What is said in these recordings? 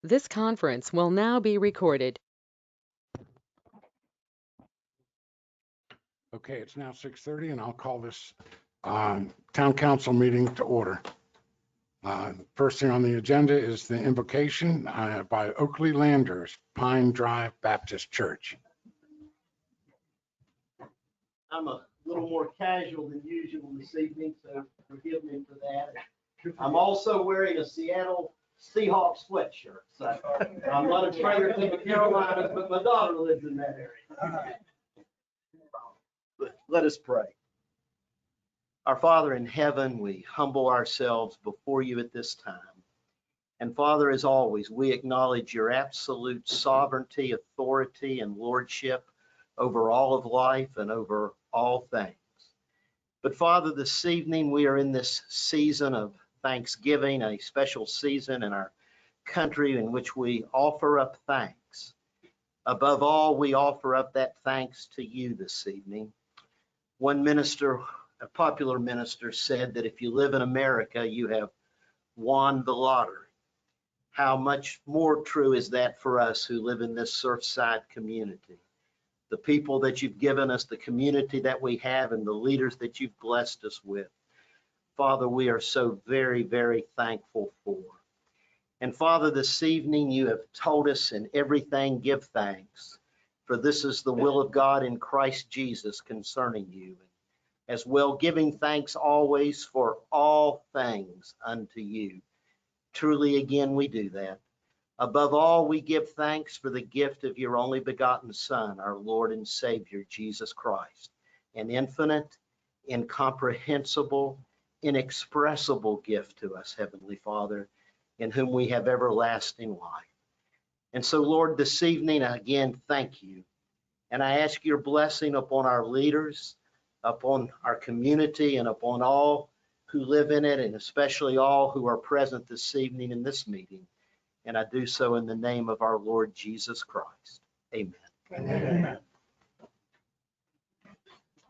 This conference will now be recorded. Okay, it's now 6:30 and I'll call this town council meeting to order. First thing on the agenda is the invocation by Oakley Landers, Pine Drive Baptist Church. I'm a little more casual than usual this evening, so forgive me for that. I'm also wearing a Seattle Seahawks sweatshirt, so I'm not a traitor to the Carolinas, but my daughter lives in that area. But let us pray. Our Father in heaven, we humble ourselves before you at this time. And Father, as always, we acknowledge your absolute sovereignty, authority, and lordship over all of life and over all things. But Father, this evening we are in this season of Thanksgiving, a special season in our country in which we offer up thanks. Above all, we offer up that thanks to you this evening. One minister, a popular minister, said that if you live in America, you have won the lottery. How much more true is that for us who live in this Surfside community? The people that you've given us, the community that we have, and the leaders that you've blessed us with. Father, we are so very, very thankful for. And Father, this evening you have told us in everything give thanks, for this is the will of God in Christ Jesus concerning you. As well, giving thanks always for all things unto you. Truly, again, we do that. Above all, we give thanks for the gift of your only begotten Son, our Lord and Savior, Jesus Christ, an infinite, incomprehensible, inexpressible gift to us, Heavenly Father, in whom we have everlasting life. And so, Lord, this evening, again, thank you. And I ask your blessing upon our leaders, upon our community, and upon all who live in it, and especially all who are present this evening in this meeting. And I do so in the name of our Lord Jesus Christ. Amen. Amen.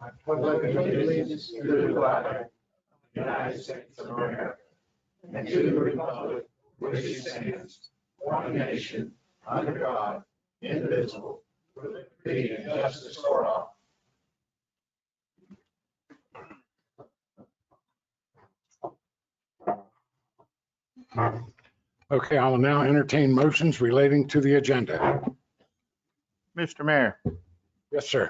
I pledge allegiance to the flag of the United States of America and to the republic which stands, one nation, under God, indivisible, with liberty and justice for all. Okay, I will now entertain motions relating to the agenda. Mr. Mayor, Yes, sir.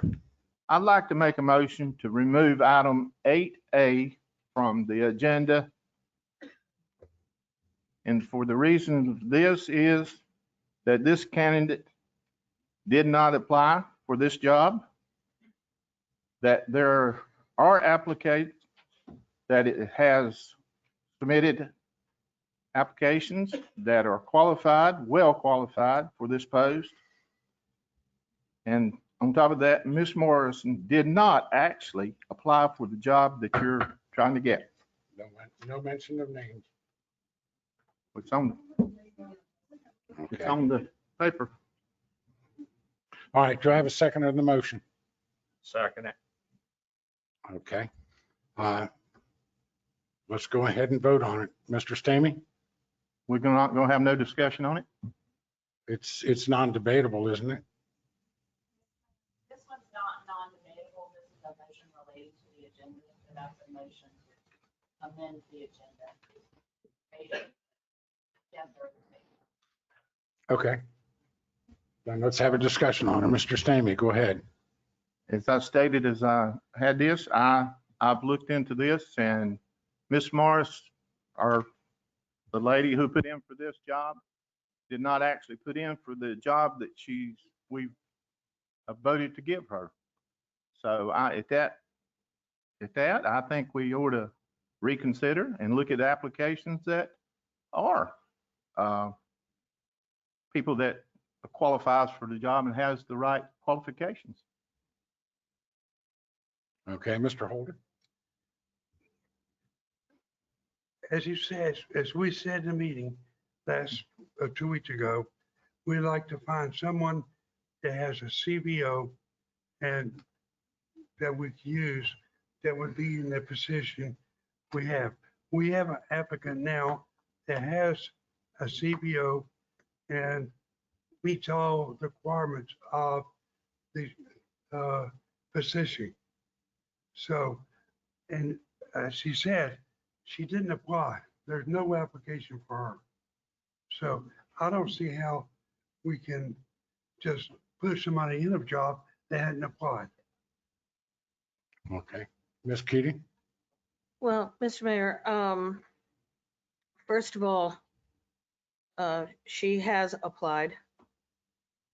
I'd like to make a motion to remove item 8A from the agenda. And for the reason this is that this candidate did not apply for this job, that there are applicants that it has submitted applications that are qualified, well qualified for this post. And on top of that, Ms. Morrison did not actually apply for the job that you're trying to get. No mention of names. It's on Okay. the paper. All right, do I have a second of the motion? Second it. Okay. Let's go ahead and vote on it. Mr. Stamey? We're not going to have no discussion on it? It's non-debatable, isn't it? This one's not non-debatable. This is a motion relating to the agenda. So that's a motion to amend the agenda. Yes, sir. Okay. Then let's have a discussion on it. Mr. Stamey, go ahead. As I stated, as I had this, I've looked into this, and Ms. Morris, the lady who put in for this job, did not actually put in for the job that we voted to give her. So at that, I think we ought to reconsider and look at applications that are people that qualifies for the job and has the right qualifications. Okay, Mr. Holder? As you said, as we said in the meeting 2 weeks ago, we'd like to find someone that has a CBO and that we could use that would be in the position we have. We have an applicant now that has a CBO and meets all the requirements of the position. So, and as she said, she didn't apply. There's no application for her. So I don't see how we can just put somebody in a job that hadn't applied. Okay. Ms. Keating? Well, Mr. Mayor, first of all, she has applied.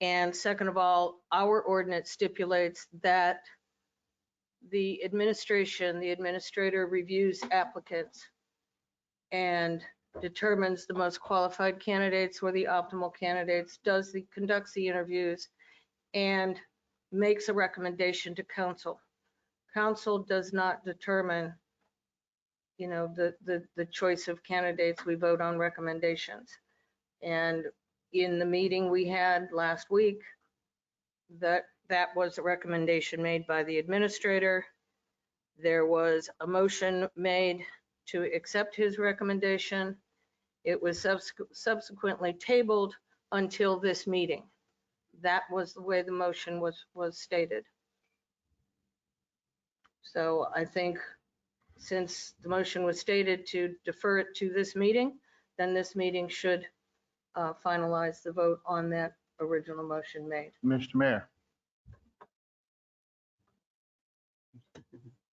And second of all, our ordinance stipulates that the administrator reviews applicants and determines the most qualified candidates or the optimal candidates, conducts the interviews, and makes a recommendation to council. Council does not determine, the choice of candidates. We vote on recommendations. And in the meeting we had last week, that was a recommendation made by the administrator. There was a motion made to accept his recommendation. It was subsequently tabled until this meeting. That was the way the motion was stated. So I think since the motion was stated to defer it to this meeting, then this meeting should finalize the vote on that original motion made. Mr. Mayor,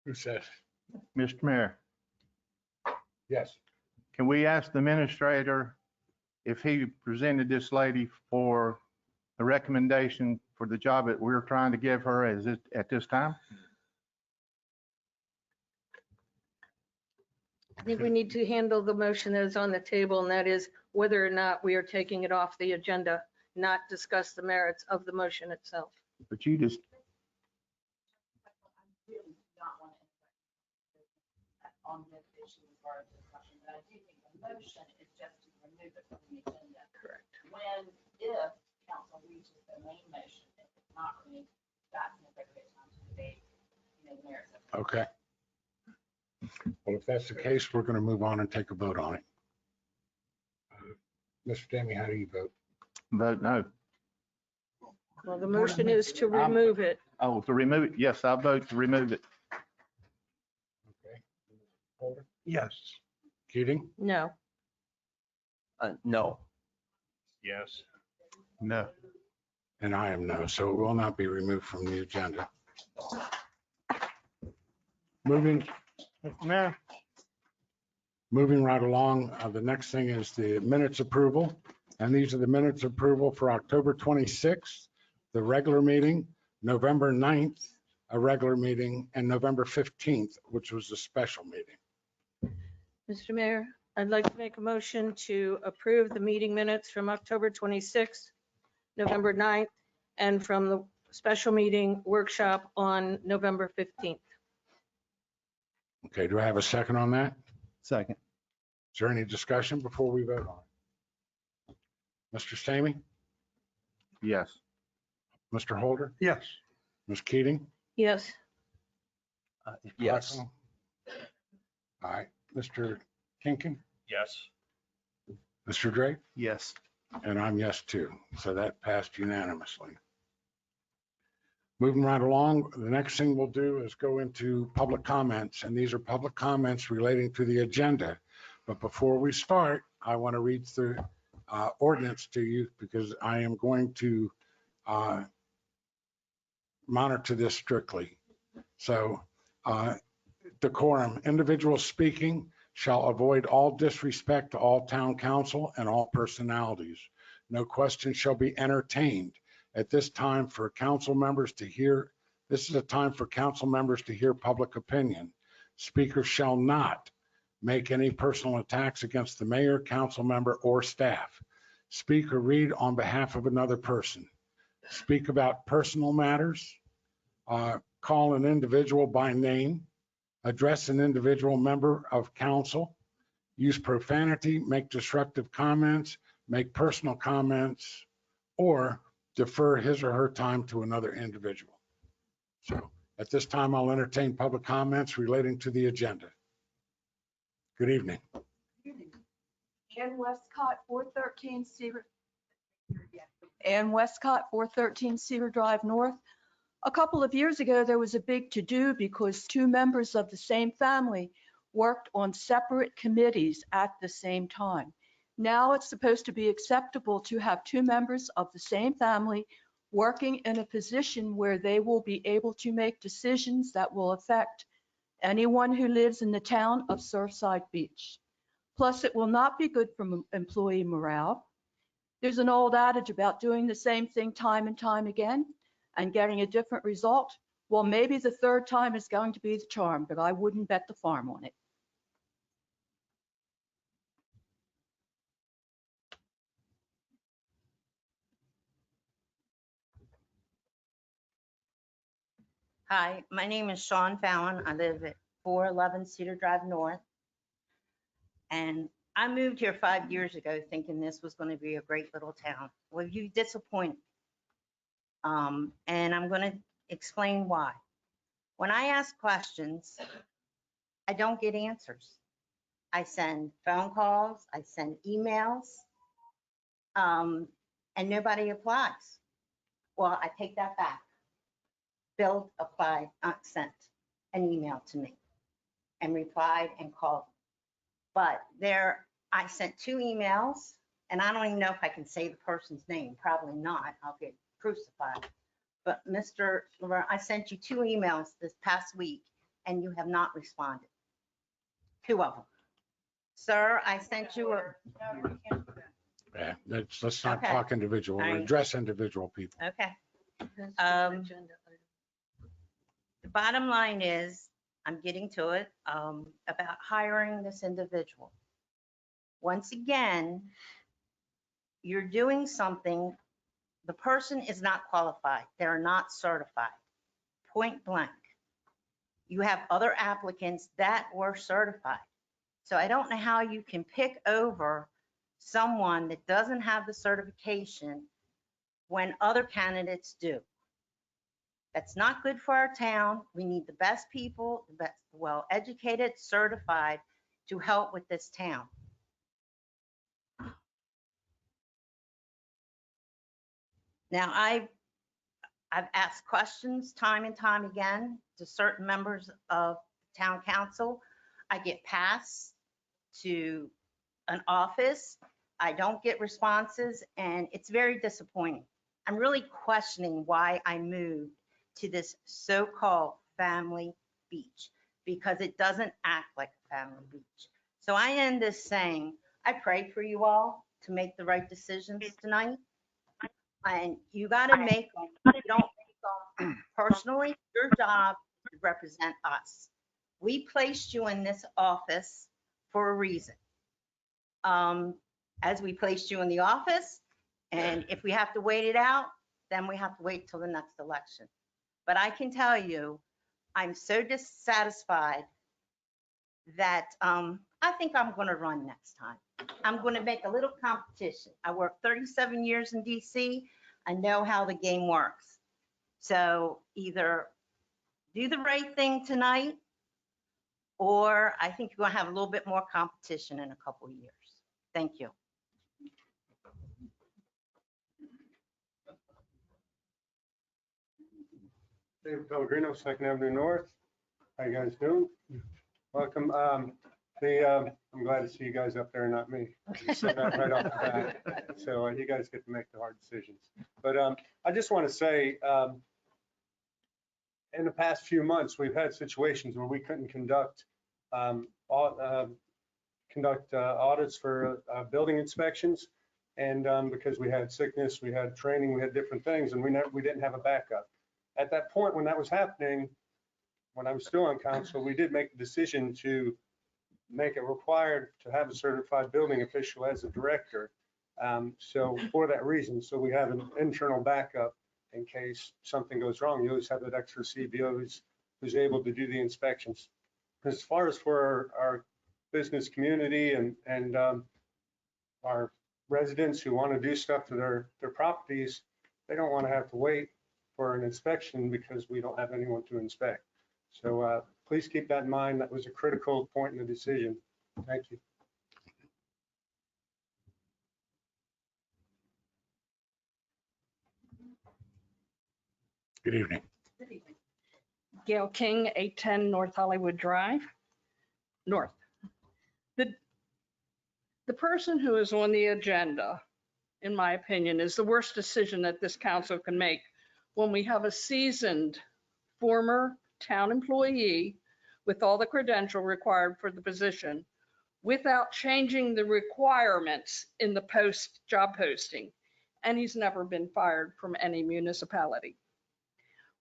Who says? Mr. Mayor, Yes. can we ask the administrator if he presented this lady for the recommendation for the job that we're trying to give her at this time? I think we need to handle the motion that is on the table, and that is whether or not we are taking it off the agenda, not discuss the merits of the motion itself. But you just, I really do not want to on this issue as far as discussion, but I do think the motion is just to remove it from the agenda. Correct. If council reaches the main motion, if it's not removed, that's an appropriate time to debate, the merits of it. Okay. Well, if that's the case, we're going to move on and take a vote on it. Mr. Demi, how do you vote? vote no. Well, the motion is to remove it. Oh, to remove it? Yes, I vote to remove it. Okay. Holder? Yes. Keating? No. No. Yes. No. And I am no, so it will not be removed from the agenda. Moving right along, the next thing is the minutes approval. And these are the minutes approval for October 26th, the regular meeting, November 9th, a regular meeting, and November 15th, which was a special meeting. Mr. Mayor, I'd like to make a motion to approve the meeting minutes from October 26th, November 9th, and from the special meeting workshop on November 15th. Okay, do I have a second on that? Second. Is there any discussion before we vote on it? Mr. Stamey, Yes. Mr. Holder, Yes. Ms. Keating? Yes. Yes. All right, Mr. Kinkin, Yes. Mr. Drake, Yes. and I'm yes too. So that passed unanimously. Moving right along, the next thing we'll do is go into public comments, and these are public comments relating to the agenda. But before we start, I want to read the ordinance to you because I am going to monitor this strictly. So decorum, individuals speaking shall avoid all disrespect to all town council and all personalities. No question shall be entertained. At this time for council members to hear, this is a time for council members to hear public opinion. Speakers shall not make any personal attacks against the mayor, council member, or staff. Speak or read on behalf of another person. Speak about personal matters. Call an individual by name. Address an individual member of council. Use profanity, make disruptive comments, make personal comments, or defer his or her time to another individual. So at this time, I'll entertain public comments relating to the agenda. Good evening. Ann Westcott, 413 Cedar Ann Westcott, 413 Cedar Drive North. A couple of years ago, there was a big to-do because two members of the same family worked on separate committees at the same time. Now it's supposed to be acceptable to have two members of the same family working in a position where they will be able to make decisions that will affect anyone who lives in the town of Surfside Beach. Plus, it will not be good for employee morale. There's an old adage about doing the same thing time and time again and getting a different result. Well, maybe the third time is going to be the charm, but I wouldn't bet the farm on it. Hi, my name is Sean Fallon. I live at 411 Cedar Drive North. And I moved here 5 years ago thinking this was going to be a great little town. Well, you disappointed. And I'm going to explain why. When I ask questions, I don't get answers. I send phone calls, I send emails, and nobody applies. Well, I take that back. Bill applied, sent an email to me and replied and called. But I sent 2 emails, and I don't even know if I can say the person's name. Probably not. I'll get crucified. But Mr. Laverne, I sent you 2 emails this past week, and you have not responded. 2 of them. Sir, I sent you a, Yeah, let's not Okay. talk individual, All right. address individual people. okay. That's Um, an agenda item. The bottom line is, I'm getting to it, about hiring this individual. Once again, you're doing something, the person is not qualified. They're not certified, point blank. You have other applicants that were certified. So I don't know how you can pick over someone that doesn't have the certification when other candidates do. That's not good for our town. We need the best people, the best, well-educated, certified to help with this town. Now, I've asked questions time and time again to certain members of town council. I get passed to an office. I don't get responses, and it's very disappointing. I'm really questioning why I moved to this so-called family beach, because it doesn't act like a family beach. So I end this saying, I pray for you all to make the right decisions tonight. And you got to make them, you don't make them personally. Your job is to represent us. We placed you in this office for a reason. As we placed you in the office, and if we have to wait it out, then we have to wait till the next election. But I can tell you, I'm so dissatisfied that I think I'm going to run next time. I'm going to make a little competition. I worked 37 years in DC. I know how the game works. So either do the right thing tonight, or I think you're going to have a little bit more competition in a couple of years. Thank you. David Pellegrino, 2nd Avenue North. How you guys doing? Welcome. I'm glad to see you guys up there, not me. Said that right off the bat. So you guys get to make the hard decisions. But I just want to say, in the past few months, we've had situations where we couldn't conduct audits for building inspections. And because we had sickness, we had training, we had different things, and we didn't have a backup. At that point, when that was happening, when I was still on council, we did make the decision to make it required to have a certified building official as a director. So for that reason, so we have an internal backup in case something goes wrong. You always have that extra CBO who's able to do the inspections. As far as for our business community and our residents who want to do stuff to their properties, they don't want to have to wait for an inspection because we don't have anyone to inspect. So please keep that in mind. That was a critical point in the decision. Thank you. Good evening. Gail King, 810 North Hollywood Drive, North. The person who is on the agenda, in my opinion, is the worst decision that this council can make when we have a seasoned former town employee with all the credential required for the position without changing the requirements in the job posting. And he's never been fired from any municipality.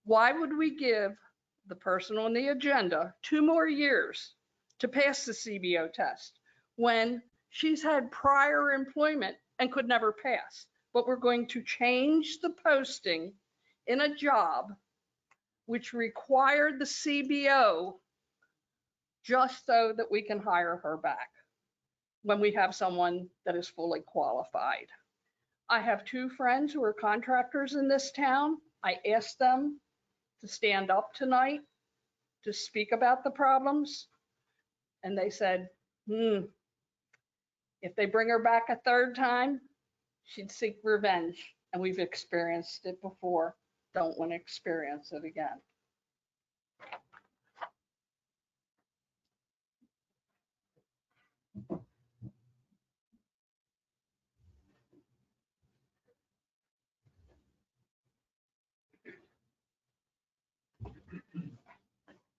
Why would we give the person on the agenda 2 more years to pass the CBO test when she's had prior employment and could never pass? But we're going to change the posting in a job which required the CBO just so that we can hire her back when we have someone that is fully qualified. I have 2 friends who are contractors in this town. I asked them to stand up tonight to speak about the problems. And they said, if they bring her back a 3rd time, she'd seek revenge. And we've experienced it before. Don't want to experience it again.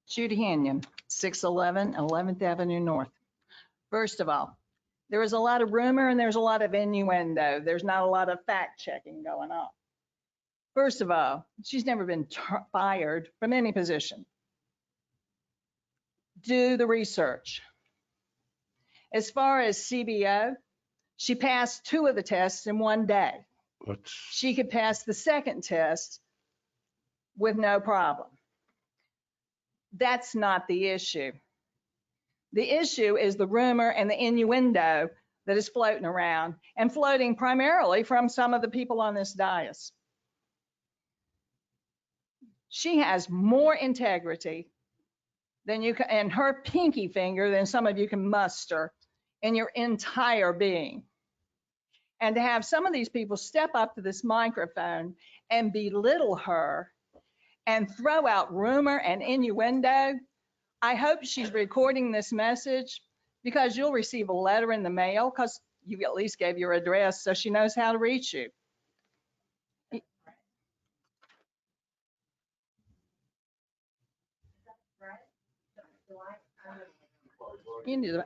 Judy Hanyon, 611 11th Avenue North. First of all, there is a lot of rumor and there's a lot of innuendo. There's not a lot of fact checking going on. First of all, she's never been fired from any position. Do the research. As far as CBO, she passed 2 of the tests in 1 day. She could pass the 2nd test with no problem. That's not the issue. The issue is the rumor and the innuendo that is floating around and floating primarily from some of the people on this dais. She has more integrity than you can, and her pinky finger than some of you can muster in your entire being. And to have some of these people step up to this microphone and belittle her and throw out rumor and innuendo, I hope she's recording this message, because you'll receive a letter in the mail, because you at least gave your address so she knows how to reach you. You need to.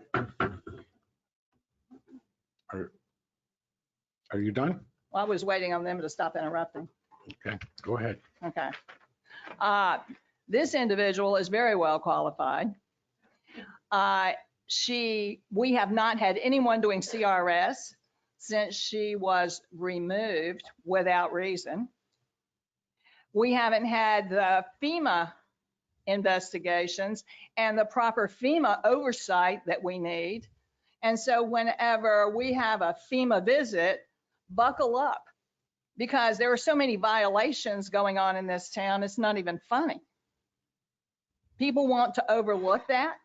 Are you done? Well, I was waiting on them to stop interrupting. Okay, go ahead. Okay. This individual is very well qualified. We have not had anyone doing CRS since she was removed without reason. We haven't had the FEMA investigations and the proper FEMA oversight that we need. And so whenever we have a FEMA visit, buckle up, because there are so many violations going on in this town, it's not even funny. People want to overlook that.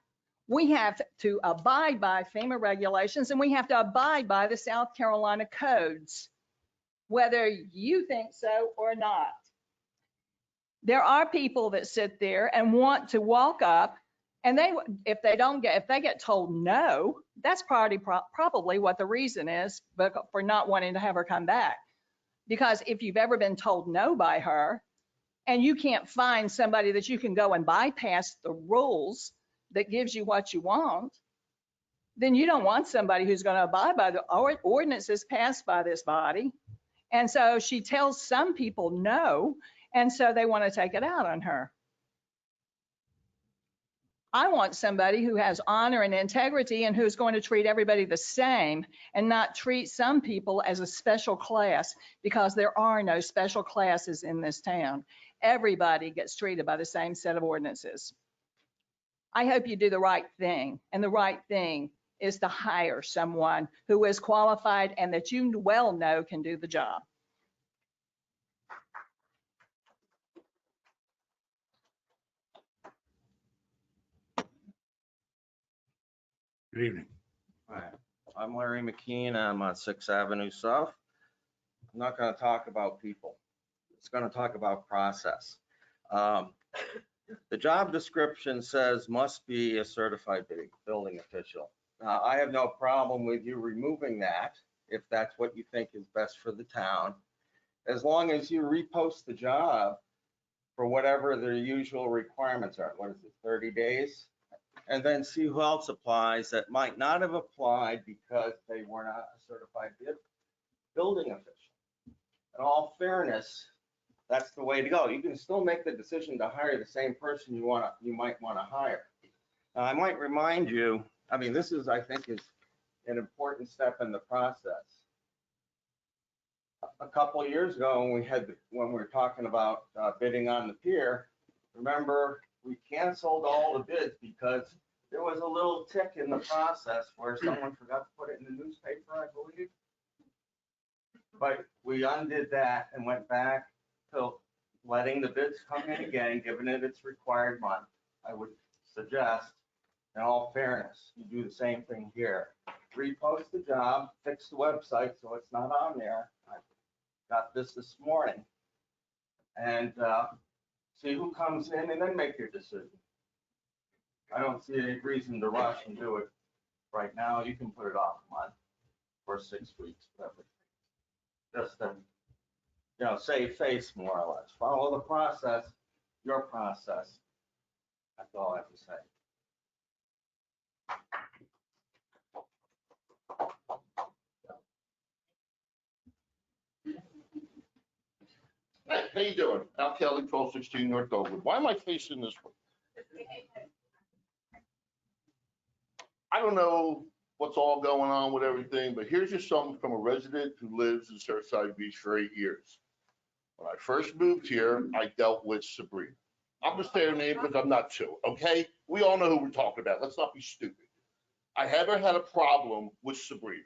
We have to abide by FEMA regulations, and we have to abide by the South Carolina codes, whether you think so or not. There are people that sit there and want to walk up, and if they get told no, that's probably what the reason is, but for not wanting to have her come back. Because if you've ever been told no by her, and you can't find somebody that you can go and bypass the rules that gives you what you want, then you don't want somebody who's going to abide by the ordinances passed by this body. And so she tells some people no, and so they want to take it out on her. I want somebody who has honor and integrity and who's going to treat everybody the same and not treat some people as a special class, because there are no special classes in this town. Everybody gets treated by the same set of ordinances. I hope you do the right thing, and the right thing is to hire someone who is qualified and that you well know can do the job. Good evening. Hi, I'm Larry McKean. I'm on 6th Avenue South. I'm not going to talk about people. It's going to talk about process. The job description says must be a certified building official. Now, I have no problem with you removing that if that's what you think is best for the town, as long as you repost the job for whatever their usual requirements are. What is it, 30 days? And then see who else applies that might not have applied because they were not a certified building official. In all fairness, that's the way to go. You can still make the decision to hire the same person you might want to hire. I might remind you, I mean, this is, I think, is an important step in the process. A couple of years ago, when we were talking about bidding on the pier, remember, we canceled all the bids because there was a little tick in the process where someone forgot to put it in the newspaper, I believe. But we undid that and went back to letting the bids come in again, giving it its required month. I would suggest, in all fairness, you do the same thing here. Repost the job, fix the website so it's not on there. I got this morning. And see who comes in and then make your decision. I don't see any reason to rush and do it right now. You can put it off a month or 6 weeks, whatever. Just to, save face more or less. Follow the process, your process. That's all I have to say. Hey, how you doing? Al Kelly, 1216 North Oakwood. Why am I facing this way? I don't know what's all going on with everything, but here's just something from a resident who lives in Surfside Beach for 8 years. When I first moved here, I dealt with Sabrina. I'm just their name because I'm not two, okay? We all know who we're talking about. Let's not be stupid. I never had a problem with Sabrina.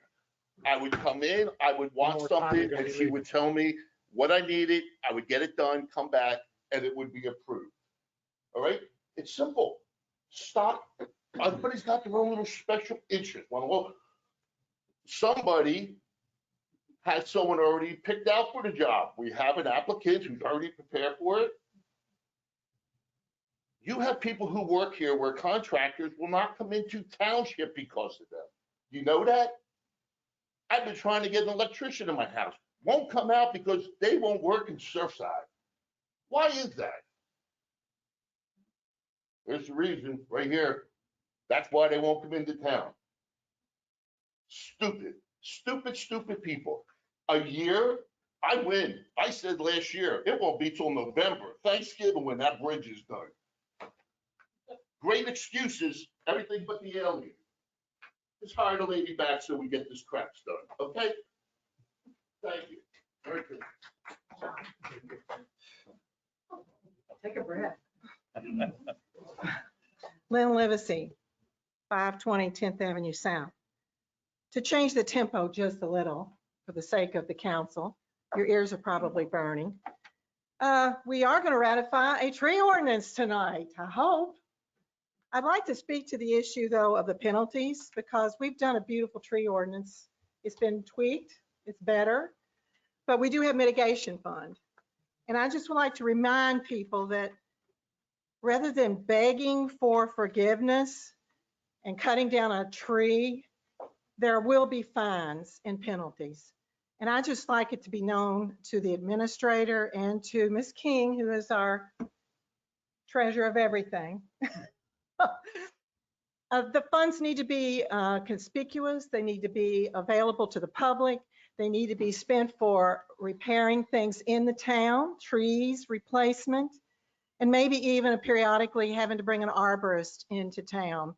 I would come in, I would watch something, and she would tell me what I needed. I would get it done, come back, and it would be approved. All right? It's simple. Stop. Everybody's got their own little special interest. Well, somebody had someone already picked out for the job. We have an applicant who's already prepared for it. You have people who work here where contractors will not come into township because of them. You know that? I've been trying to get an electrician in my house. Won't come out because they won't work in Surfside. Why is that? There's the reason right here. That's why they won't come into town. Stupid, stupid, stupid people. A year, I win. I said last year, it won't be till November, Thanksgiving, when that bridge is done. Great excuses, everything but the alien. Just hire the lady back so we get this crap done, okay? Thank you. Very good. Take a breath. Lynn Livesey, 520 10th Avenue South. To change the tempo just a little for the sake of the council, your ears are probably burning. We are going to ratify a tree ordinance tonight, I hope. I'd like to speak to the issue, though, of the penalties, because we've done a beautiful tree ordinance. It's been tweaked, it's better, but we do have mitigation fund. And I just would like to remind people that rather than begging for forgiveness and cutting down a tree, there will be fines and penalties. And I just like it to be known to the administrator and to Ms. King, who is our treasurer of everything. The funds need to be conspicuous. They need to be available to the public. They need to be spent for repairing things in the town, trees, replacement, and maybe even periodically having to bring an arborist into town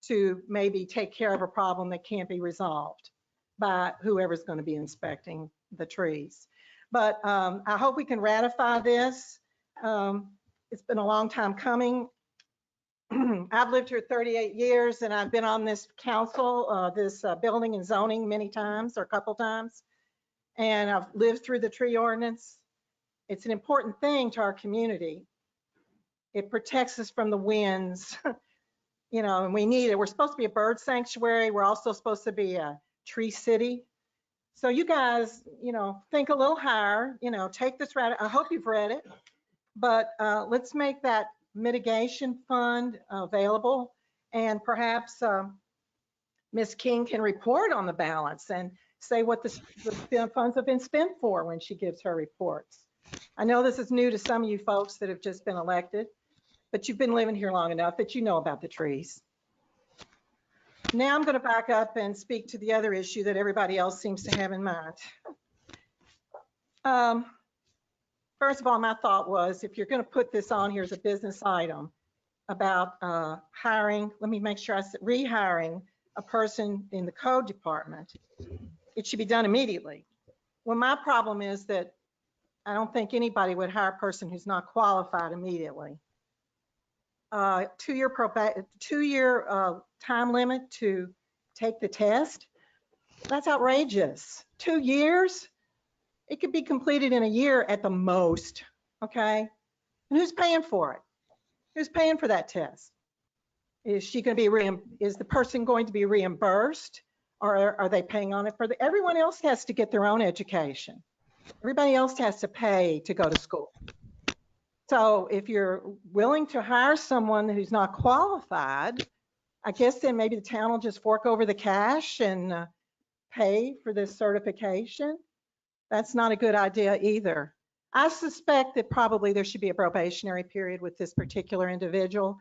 to maybe take care of a problem that can't be resolved by whoever's going to be inspecting the trees. But I hope we can ratify this. It's been a long time coming. I've lived here 38 years and I've been on this council, this building and zoning many times or a couple times. And I've lived through the tree ordinance. It's an important thing to our community. It protects us from the winds, and we need it. We're supposed to be a bird sanctuary. We're also supposed to be a tree city. So you guys, think a little higher, take this right. I hope you've read it. But let's make that mitigation fund available, and perhaps Ms. King can report on the balance and say what the funds have been spent for when she gives her reports. I know this is new to some of you folks that have just been elected, but you've been living here long enough that you know about the trees. Now I'm going to back up and speak to the other issue that everybody else seems to have in mind. First of all, my thought was, if you're going to put this on here as a business item about hiring, let me make sure I said rehiring a person in the code department, it should be done immediately. Well, my problem is that I don't think anybody would hire a person who's not qualified immediately. 2-year time limit to take the test, that's outrageous. 2 years? It could be completed in a year at the most, okay? And who's paying for it? Who's paying for that test? Is she going to be is the person going to be reimbursed, or are they paying on it for everyone else has to get their own education. Everybody else has to pay to go to school. So if you're willing to hire someone who's not qualified, I guess then maybe the town will just fork over the cash and pay for this certification. That's not a good idea either. I suspect that probably there should be a probationary period with this particular individual.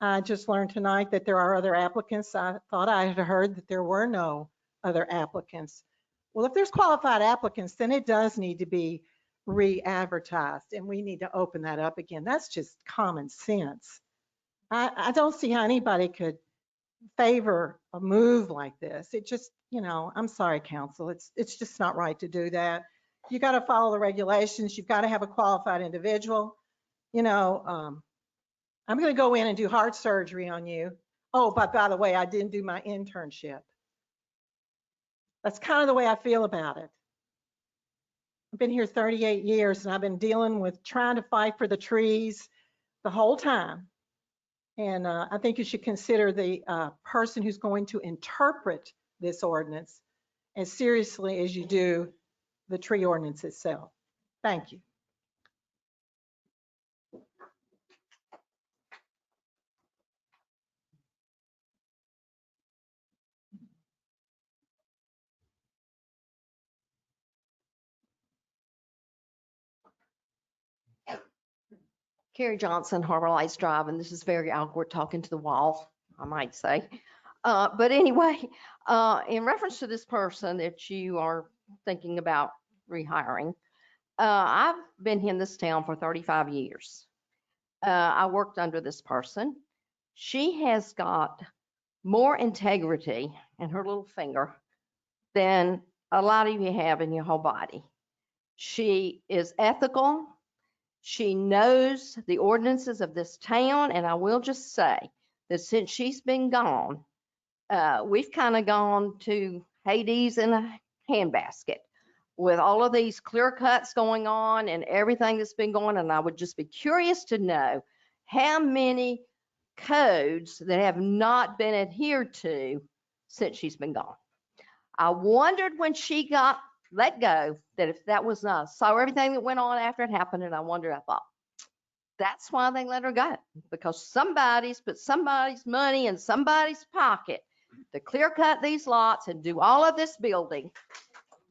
I just learned tonight that there are other applicants. I thought I had heard that there were no other applicants. Well, if there's qualified applicants, then it does need to be re-advertised, and we need to open that up again. That's just common sense. I don't see how anybody could favor a move like this. It just, you know, I'm sorry, council. It's just not right to do that. You got to follow the regulations. You've got to have a qualified individual. You know, I'm going to go in and do heart surgery on you. Oh, but by the way, I didn't do my internship. That's kind of the way I feel about it. I've been here 38 years and I've been dealing with trying to fight for the trees the whole time. And I think you should consider the person who's going to interpret this ordinance as seriously as you do the tree ordinance itself. Thank you. Carrie Johnson, Harbor Lights Drive, and this is very awkward talking to the wall, I might say. But anyway, in reference to this person that you are thinking about rehiring, I've been in this town for 35 years. I worked under this person. She has got more integrity in her little finger than a lot of you have in your whole body. She is ethical. She knows the ordinances of this town, and I will just say that since she's been gone, we've kind of gone to Hades in a handbasket with all of these clear cuts going on and everything that's been going on. And I would just be curious to know how many codes that have not been adhered to since she's been gone. I wondered when she got let go that if that was saw everything that went on after it happened, and I thought that's why they let her go, because somebody's put somebody's money in somebody's pocket to clear cut these lots and do all of this building,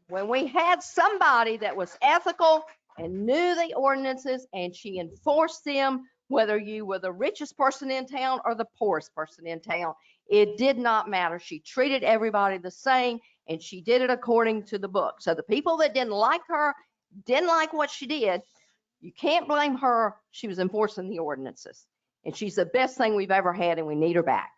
when we had somebody that was ethical and knew the ordinances and she enforced them, whether you were the richest person in town or the poorest person in town. It did not matter. She treated everybody the same, and she did it according to the book. So the people that didn't like her, didn't like what she did, you can't blame her. She was enforcing the ordinances, and she's the best thing we've ever had, and we need her back.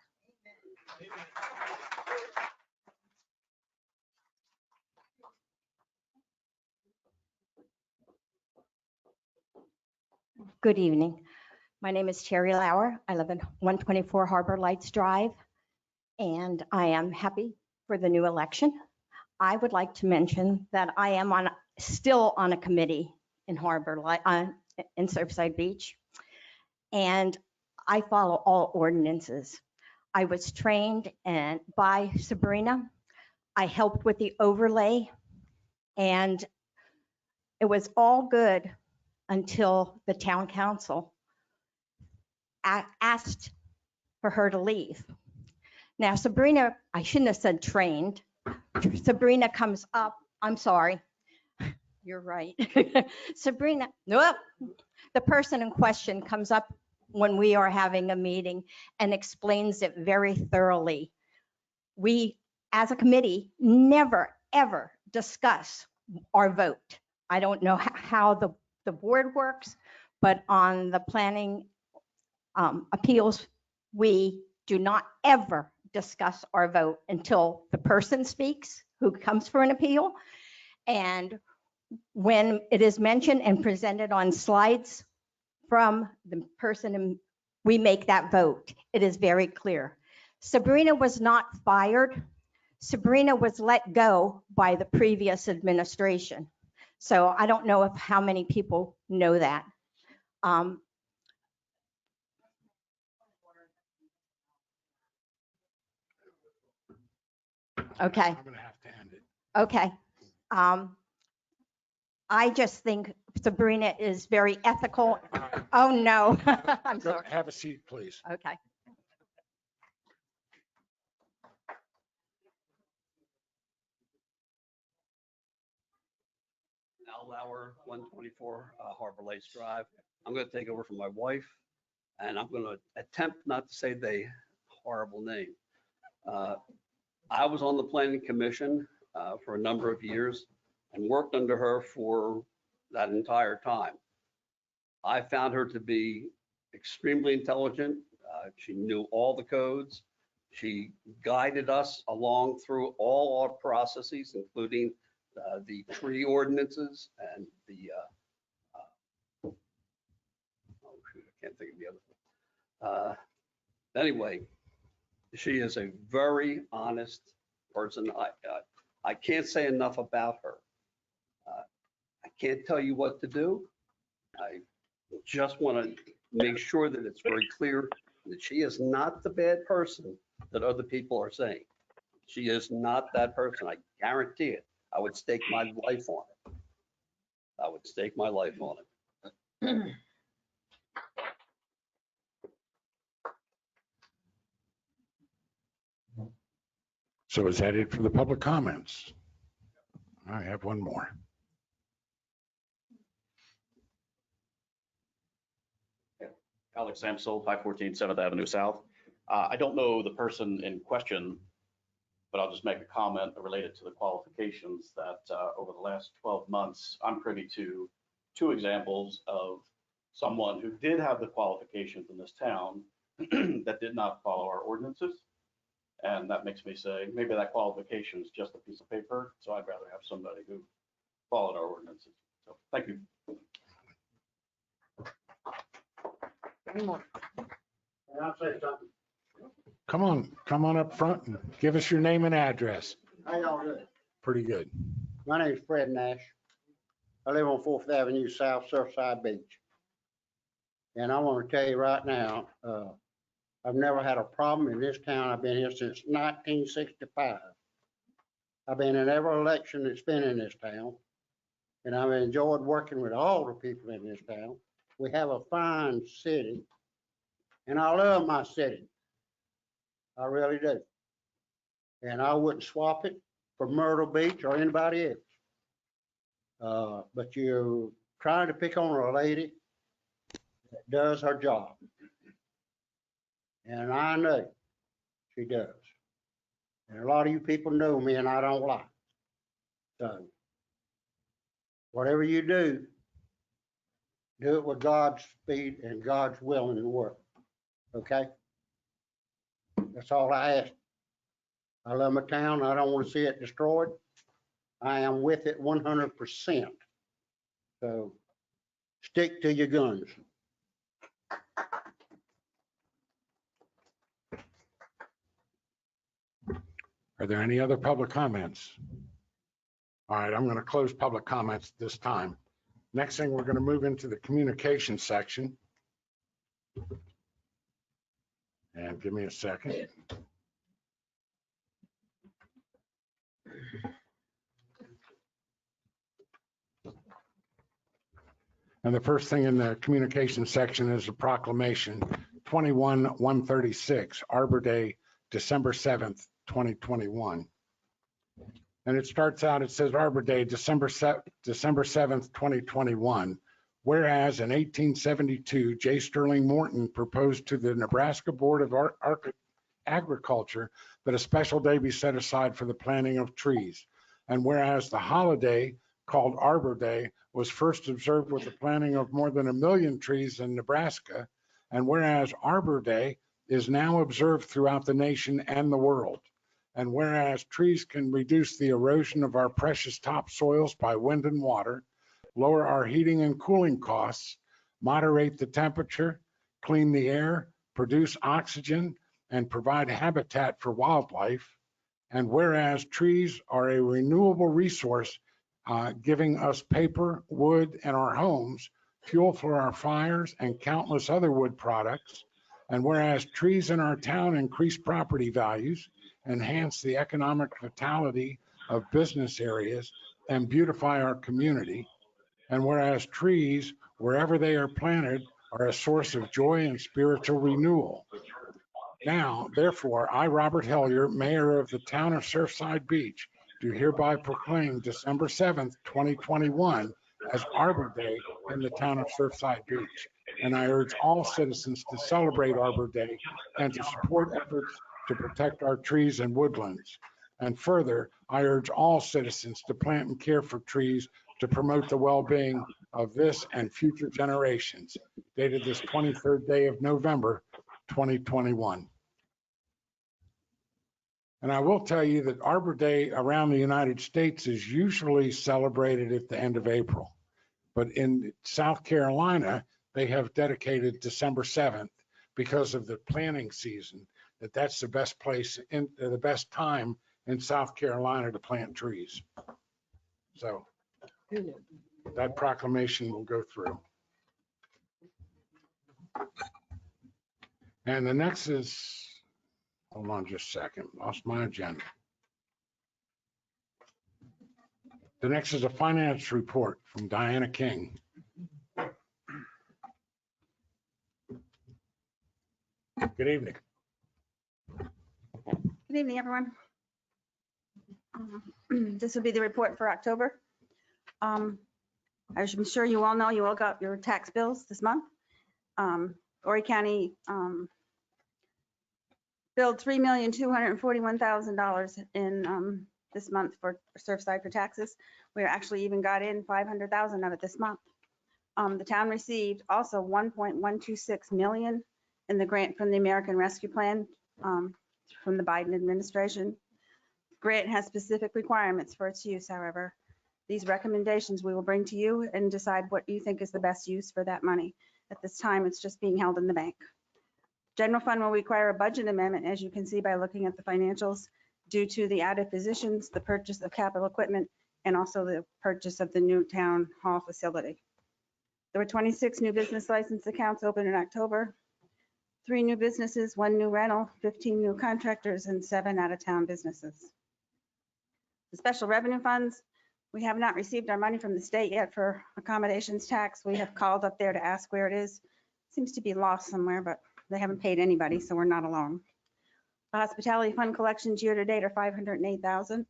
Good evening. My name is Terry Lauer. I live in 124 Harbor Lights Drive, and I am happy for the new election. I would like to mention that I am still on a committee in in Surfside Beach, and I follow all ordinances. I was trained by Sabrina. I helped with the overlay, and it was all good until the town council asked for her to leave. Now Sabrina, I shouldn't have said trained. Sabrina comes up, I'm sorry. You're right. Sabrina, nope. The person in question comes up when we are having a meeting and explains it very thoroughly. We, as a committee, never, ever discuss our vote. I don't know how the board works, but on the planning appeals, we do not ever discuss our vote until the person speaks who comes for an appeal. And when it is mentioned and presented on slides from the person, we make that vote. It is very clear. Sabrina was not fired. Sabrina was let go by the previous administration. So I don't know how many people know that. Okay. I'm gonna have to end it. Okay. I just think Sabrina is very ethical. Oh, no. I'm Go- sorry. Have a seat, please. Okay. Al Lauer, 124 Harbor Lakes Drive. I'm going to take over from my wife, and I'm going to attempt not to say the horrible name. I was on the planning commission for a number of years and worked under her for that entire time. I found her to be extremely intelligent. She knew all the codes. She guided us along through all our processes, including the tree ordinances and the, oh shoot, I can't think of the other one. Anyway, she is a very honest person. I can't say enough about her. I can't tell you what to do. I just want to make sure that it's very clear that she is not the bad person that other people are saying. She is not that person. I guarantee it. I would stake my life on it. I would stake my life on it. So is that it for the public comments? I have one more. Alex Samsel, 514 7th Avenue South. I don't know the person in question, but I'll just make a comment related to the qualifications that over the last 12 months, I'm privy to 2 examples of someone who did have the qualifications in this town that did not follow our ordinances. And that makes me say, maybe that qualification is just a piece of paper. So I'd rather have somebody who followed our ordinances. So thank you. Any more? And I'll say something. Come on up front and give us your name and address. How y'all doing? Pretty good. My name's Fred Nash. I live on 4th Avenue South, Surfside Beach. And I want to tell you right now, I've never had a problem in this town. I've been here since 1965. I've been in every election that's been in this town. And I've enjoyed working with all the people in this town. We have a fine city. And I love my city. I really do. And I wouldn't swap it for Myrtle Beach or anybody else. But you're trying to pick on a lady that does her job. And I know she does. And a lot of you people know me and I don't lie. So whatever you do it with God's speed and God's will in the world. Okay? That's all I ask. I love my town. I don't want to see it destroyed. I am with it 100%. So stick to your guns. Are there any other public comments? All right, I'm going to close public comments this time. Next thing, we're going to move into the communication section. And give me a second. And the first thing in the communication section is a proclamation, 21-136, Arbor Day, December 7th, 2021. And it starts out, it says Arbor Day, December 7th, 2021. Whereas in 1872, J. Sterling Morton proposed to the Nebraska Board of Agriculture that a special day be set aside for the planting of trees. And whereas the holiday called Arbor Day was first observed with the planting of more than 1 million trees in Nebraska. And whereas Arbor Day is now observed throughout the nation and the world. And whereas trees can reduce the erosion of our precious topsoils by wind and water, lower our heating and cooling costs, moderate the temperature, clean the air, produce oxygen, and provide habitat for wildlife. And whereas trees are a renewable resource, giving us paper, wood, and our homes, fuel for our fires, and countless other wood products. And whereas trees in our town increase property values, enhance the economic vitality of business areas, and beautify our community. And whereas trees, wherever they are planted, are a source of joy and spiritual renewal. Now, therefore, I, Robert Hellyer, Mayor of the town of Surfside Beach, do hereby proclaim December 7th, 2021 as Arbor Day in the town of Surfside Beach. And I urge all citizens to celebrate Arbor Day and to support efforts to protect our trees and woodlands. And further, I urge all citizens to plant and care for trees to promote the well-being of this and future generations. Dated this 23rd day of November, 2021. And I will tell you that Arbor Day around the United States is usually celebrated at the end of April. But in South Carolina, they have dedicated December 7th because of the planting season, that's the best place, in the best time in South Carolina to plant trees. So that proclamation will go through. And the next is, hold on just a second, lost my agenda. The next is a finance report from Diana King. Good evening. Good evening, everyone. This will be the report for October. As I'm sure you all know, you all got your tax bills this month. Horry County billed $3,241,000 in this month for Surfside for taxes. We actually even got in 500,000 of it this month. The town received also 1.126 million in the grant from the American Rescue Plan from the Biden administration. Grant has specific requirements for its use, however. These recommendations we will bring to you and decide what you think is the best use for that money. At this time, it's just being held in the bank. General fund will require a budget amendment, as you can see by looking at the financials, due to the added positions, the purchase of capital equipment, and also the purchase of the new town hall facility. There were 26 new business license accounts opened in October, 3 new businesses, 1 new rental, 15 new contractors, and 7 out-of-town businesses. The special revenue funds, we have not received our money from the state yet for accommodations tax. We have called up there to ask where it is. Seems to be lost somewhere, but they haven't paid anybody, so we're not alone. The hospitality fund collections year to date are 508,000,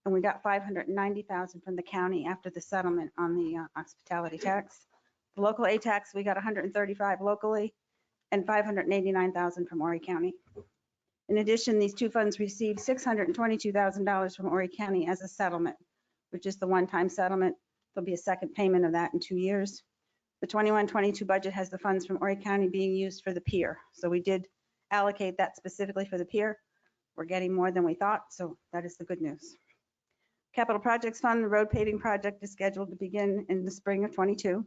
and we got 590,000 from the county after the settlement on the hospitality tax. The local A tax, we got 135 locally and 589,000 from Horry County. In addition, these two funds received $622,000 from Horry County as a settlement, which is the one-time settlement. There'll be a second payment of that in 2 years. The 21-22 budget has the funds from Horry County being used for the pier. So we did allocate that specifically for the pier. We're getting more than we thought, so that is the good news. Capital Projects Fund, the road paving project is scheduled to begin in the spring of 22.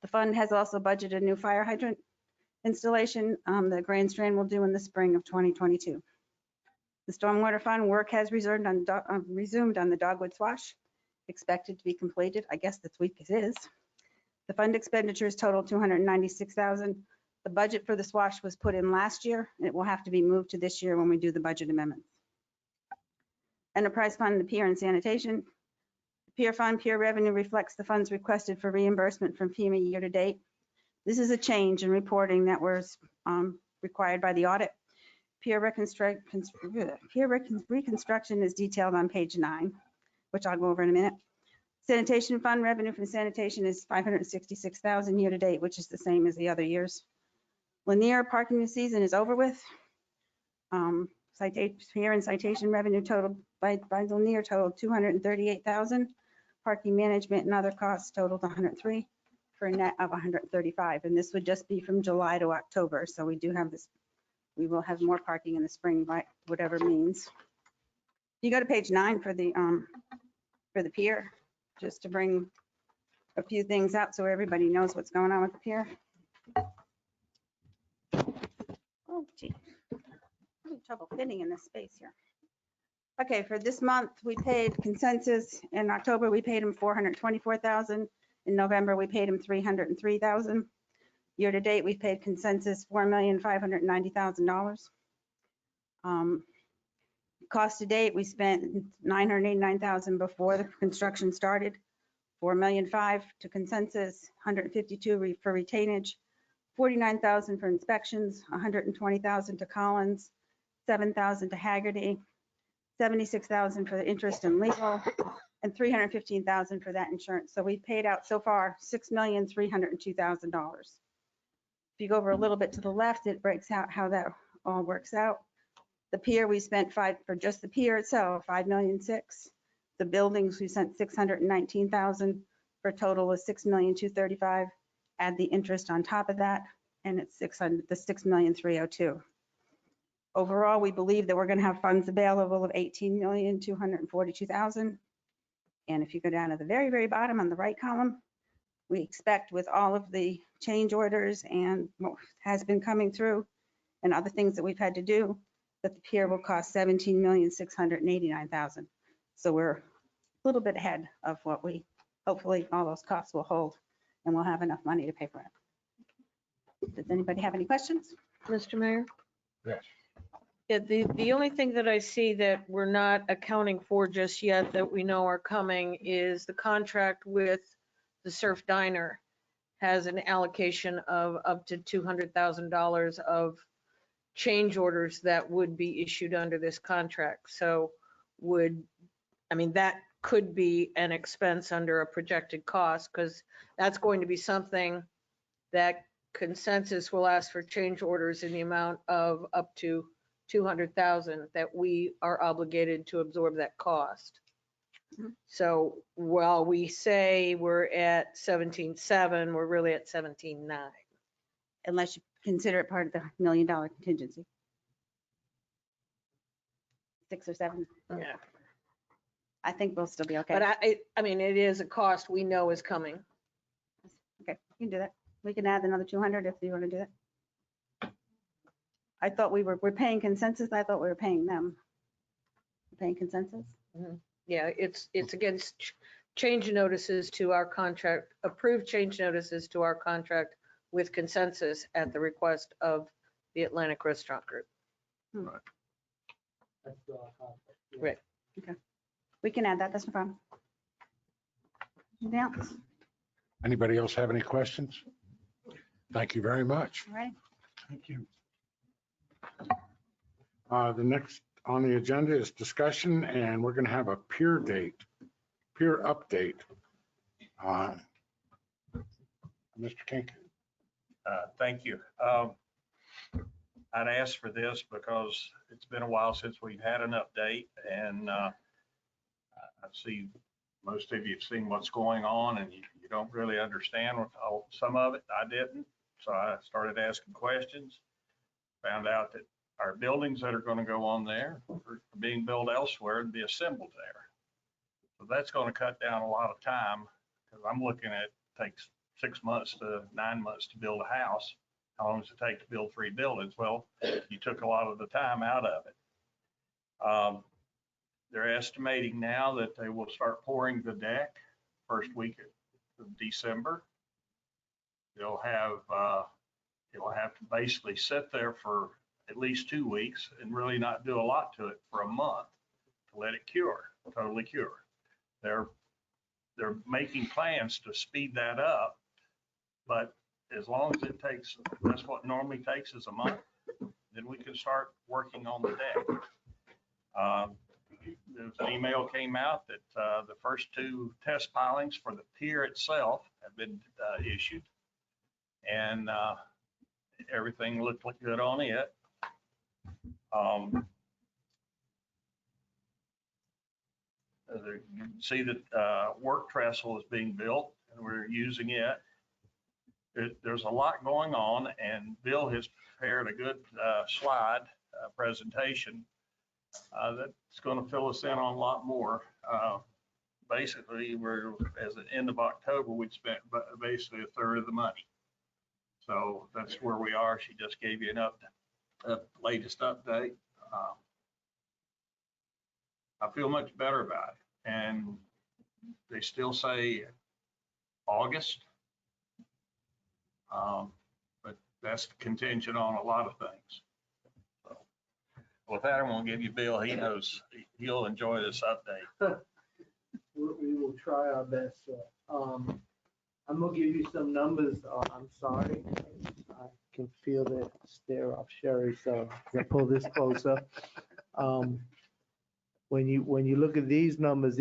The fund has also budgeted a new fire hydrant installation that Grand Strand will do in the spring of 2022. The Stormwater Fund work has resumed on the Dogwood Swash, expected to be completed, I guess this week it is. The fund expenditures total $296,000. The budget for the swash was put in last year. It will have to be moved to this year when we do the budget amendments. Enterprise Fund, the pier and sanitation. Pier fund, pier revenue reflects the funds requested for reimbursement from FEMA year to date. This is a change in reporting that was required by the audit. Pier reconstruction is detailed on page 9, which I'll go over in a minute. Sanitation fund revenue from sanitation is 566,000 year to date, which is the same as the other years. Lanier parking season is over with. Pier and citation revenue totaled by Lanier totaled 238,000. Parking management and other costs totaled 103 for a net of 135. And this would just be from July to October. So we do have this, we will have more parking in the spring by whatever means. You go to page 9 for the pier, just to bring a few things out so everybody knows what's going on with the pier. Oh, gee. I'm having trouble fitting in this space here. Okay, for this month, we paid Consensus. In October, we paid him 424,000. In November, we paid him 303,000. Year to date, we paid Consensus $4,590,000. Cost to date, we spent 989,000 before the construction started, 4,500,000 to Consensus, 152 for retainage, 49,000 for inspections, 120,000 to Collins, 7,000 to Haggerty, 76,000 for the interest and legal, and 315,000 for that insurance. So we paid out so far $6,302,000. If you go over a little bit to the left, it breaks out how that all works out. The pier, we spent for just the pier itself, 5,600,000. The buildings, we sent 619,000 for a total of 6,235,000. Add the interest on top of that, and it's 6,302,000. Overall, we believe that we're going to have funds available of 18,242,000. And if you go down to the very, very bottom on the right column, we expect with all of the change orders and what has been coming through and other things that we've had to do, that the pier will cost 17,689,000. So we're a little bit ahead of what we, hopefully all those costs will hold and we'll have enough money to pay for it. Does anybody have any questions? Mr. Mayor? Yes. Yeah, the only thing that I see that we're not accounting for just yet that we know are coming is the contract with the Surf Diner has an allocation of up to $200,000 of change orders that would be issued under this contract. So that could be an expense under a projected cost, because that's going to be something that Consensus will ask for change orders in the amount of up to 200,000 that we are obligated to absorb that cost. So while we say we're at 17.7, we're really at 17.9. Unless you consider it part of the $1 million contingency. 6 or 7. Yeah. I think we'll still be okay. But it is a cost we know is coming. Okay, you can do that. We can add another 200 if you want to do that. I thought we're paying Consensus. I thought we were paying them. We're paying Consensus? Yeah, it's against change notices to our contract, approved change notices to our contract with Consensus at the request of the Atlantic Restaurant Group. Right. Right. Okay. We can add that. That's no problem. Anything else? Anybody else have any questions? Thank you very much. All right. Thank you. The next on the agenda is discussion, and we're going to have a peer update. Mr. Kink. Thank you. I'd asked for this because it's been a while since we've had an update, and I see most of you have seen what's going on, and you don't really understand some of it. I didn't, so I started asking questions, found out that our buildings that are going to go on there are being built elsewhere and be assembled there. So that's going to cut down a lot of time, because I'm looking at takes 6 months to 9 months to build a house. How long does it take to build 3 buildings? Well, you took a lot of the time out of it. They're estimating now that they will start pouring the deck first week of December. It'll have to basically sit there for at least 2 weeks and really not do a lot to it for a month to let it cure, totally cure. They're they're making plans to speed that up. But as long as it takes, that's what normally takes is a month, then we can start working on the deck. There's an email came out that the first 2 test pilings for the pier itself have been issued. And everything looked like good on it. You can see that work trestle is being built and we're using it. There's a lot going on, and Bill has prepared a good slide presentation that's going to fill us in on a lot more. Basically, we're, as the end of October, we'd spent basically a third of the money. So that's where we are. She just gave you an latest update. I feel much better about it. And they still say August. But that's contingent on a lot of things. So with that, I'm going to give you Bill. He knows he'll enjoy this update. We will try our best, sir. I'm gonna give you some numbers. I'm sorry. I can feel the stare off Sherry, so I pull this closer. When you look at these numbers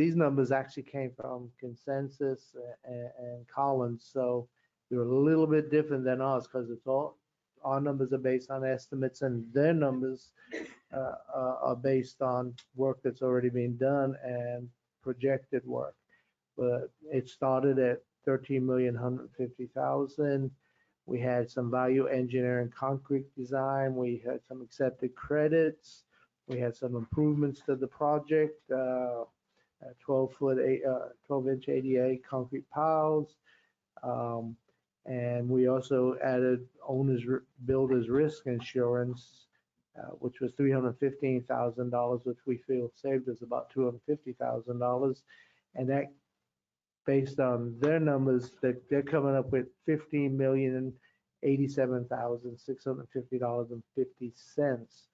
actually came from Consensus and Collins, so they're a little bit different than ours because it's all, our numbers are based on estimates and their numbers are based on work that's already been done and projected work. But it started at 13,150,000. We had some value engineering concrete design. We had some accepted credits. We had some improvements to the project, 12-inch ADA concrete piles. And we also added owner's builder's risk insurance, which was $315,000, which we feel saved us about $250,000. And that, based on their numbers, that they're coming up with $15,087,650.50.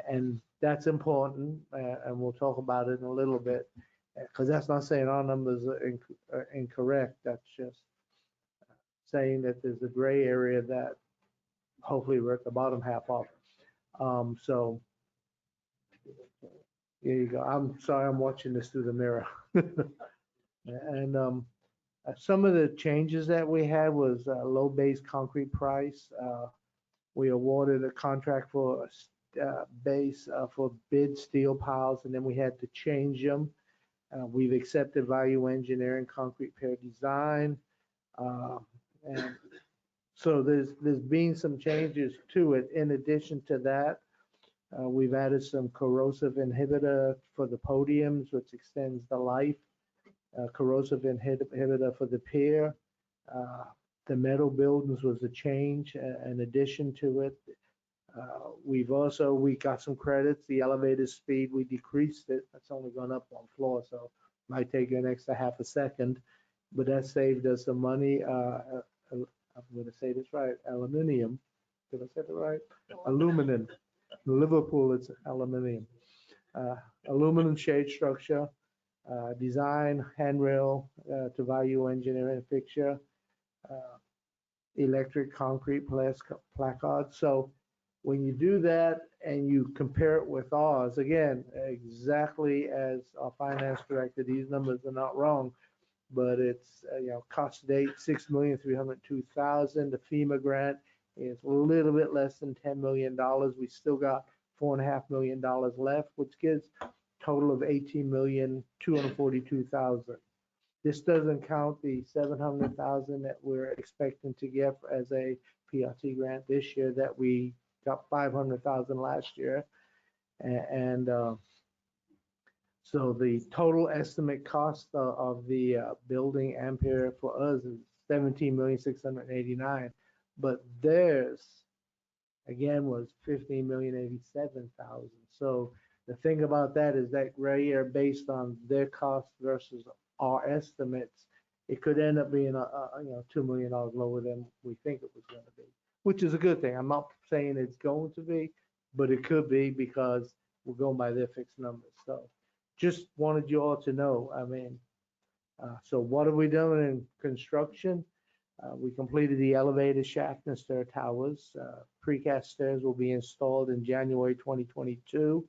And that's important, and we'll talk about it in a little bit, because that's not saying our numbers are incorrect. That's just saying that there's a gray area that hopefully we're at the bottom half of. So there you go. I'm sorry, I'm watching this through the mirror. And some of the changes that we had was low base concrete price. We awarded a contract for base for bid steel piles, and then we had to change them. We've accepted value engineering concrete pier design. And so there's been some changes to it. In addition to that, we've added some corrosive inhibitor for the podiums, which extends the life. Corrosive inhibitor for the pier. The metal buildings was a change, an addition to it. We got some credits. The elevator speed, we decreased it. That's only gone up 1 floor, so might take an extra half a second, but that saved us some money. I'm going to say this right, aluminum. Did I say it right? Aluminum. In Liverpool, it's aluminum. Aluminum shade structure, design, handrail to value engineering fixture, electric concrete placard. So when you do that and you compare it with ours, again, exactly as our finance director, these numbers are not wrong, but it's, cost to date, $6,302,000. The FEMA grant is a little bit less than $10 million. We still got $4.5 million left, which gives a total of $18,242,000. This doesn't count the $700,000 that we're expecting to get as a PRT grant this year that we got $500,000 last year. And so the total estimate cost of the building Ampere for us is $17,689,000, but theirs again was $15,087,000. So the thing about that is that gray area based on their cost versus our estimates, it could end up being $2 million lower than we think it was going to be, which is a good thing. I'm not saying it's going to be, but it could be because we're going by their fixed numbers. So just wanted you all to know, I mean, So what have we done in construction? We completed the elevator shaft and stair towers. Precast stairs will be installed in January 2022.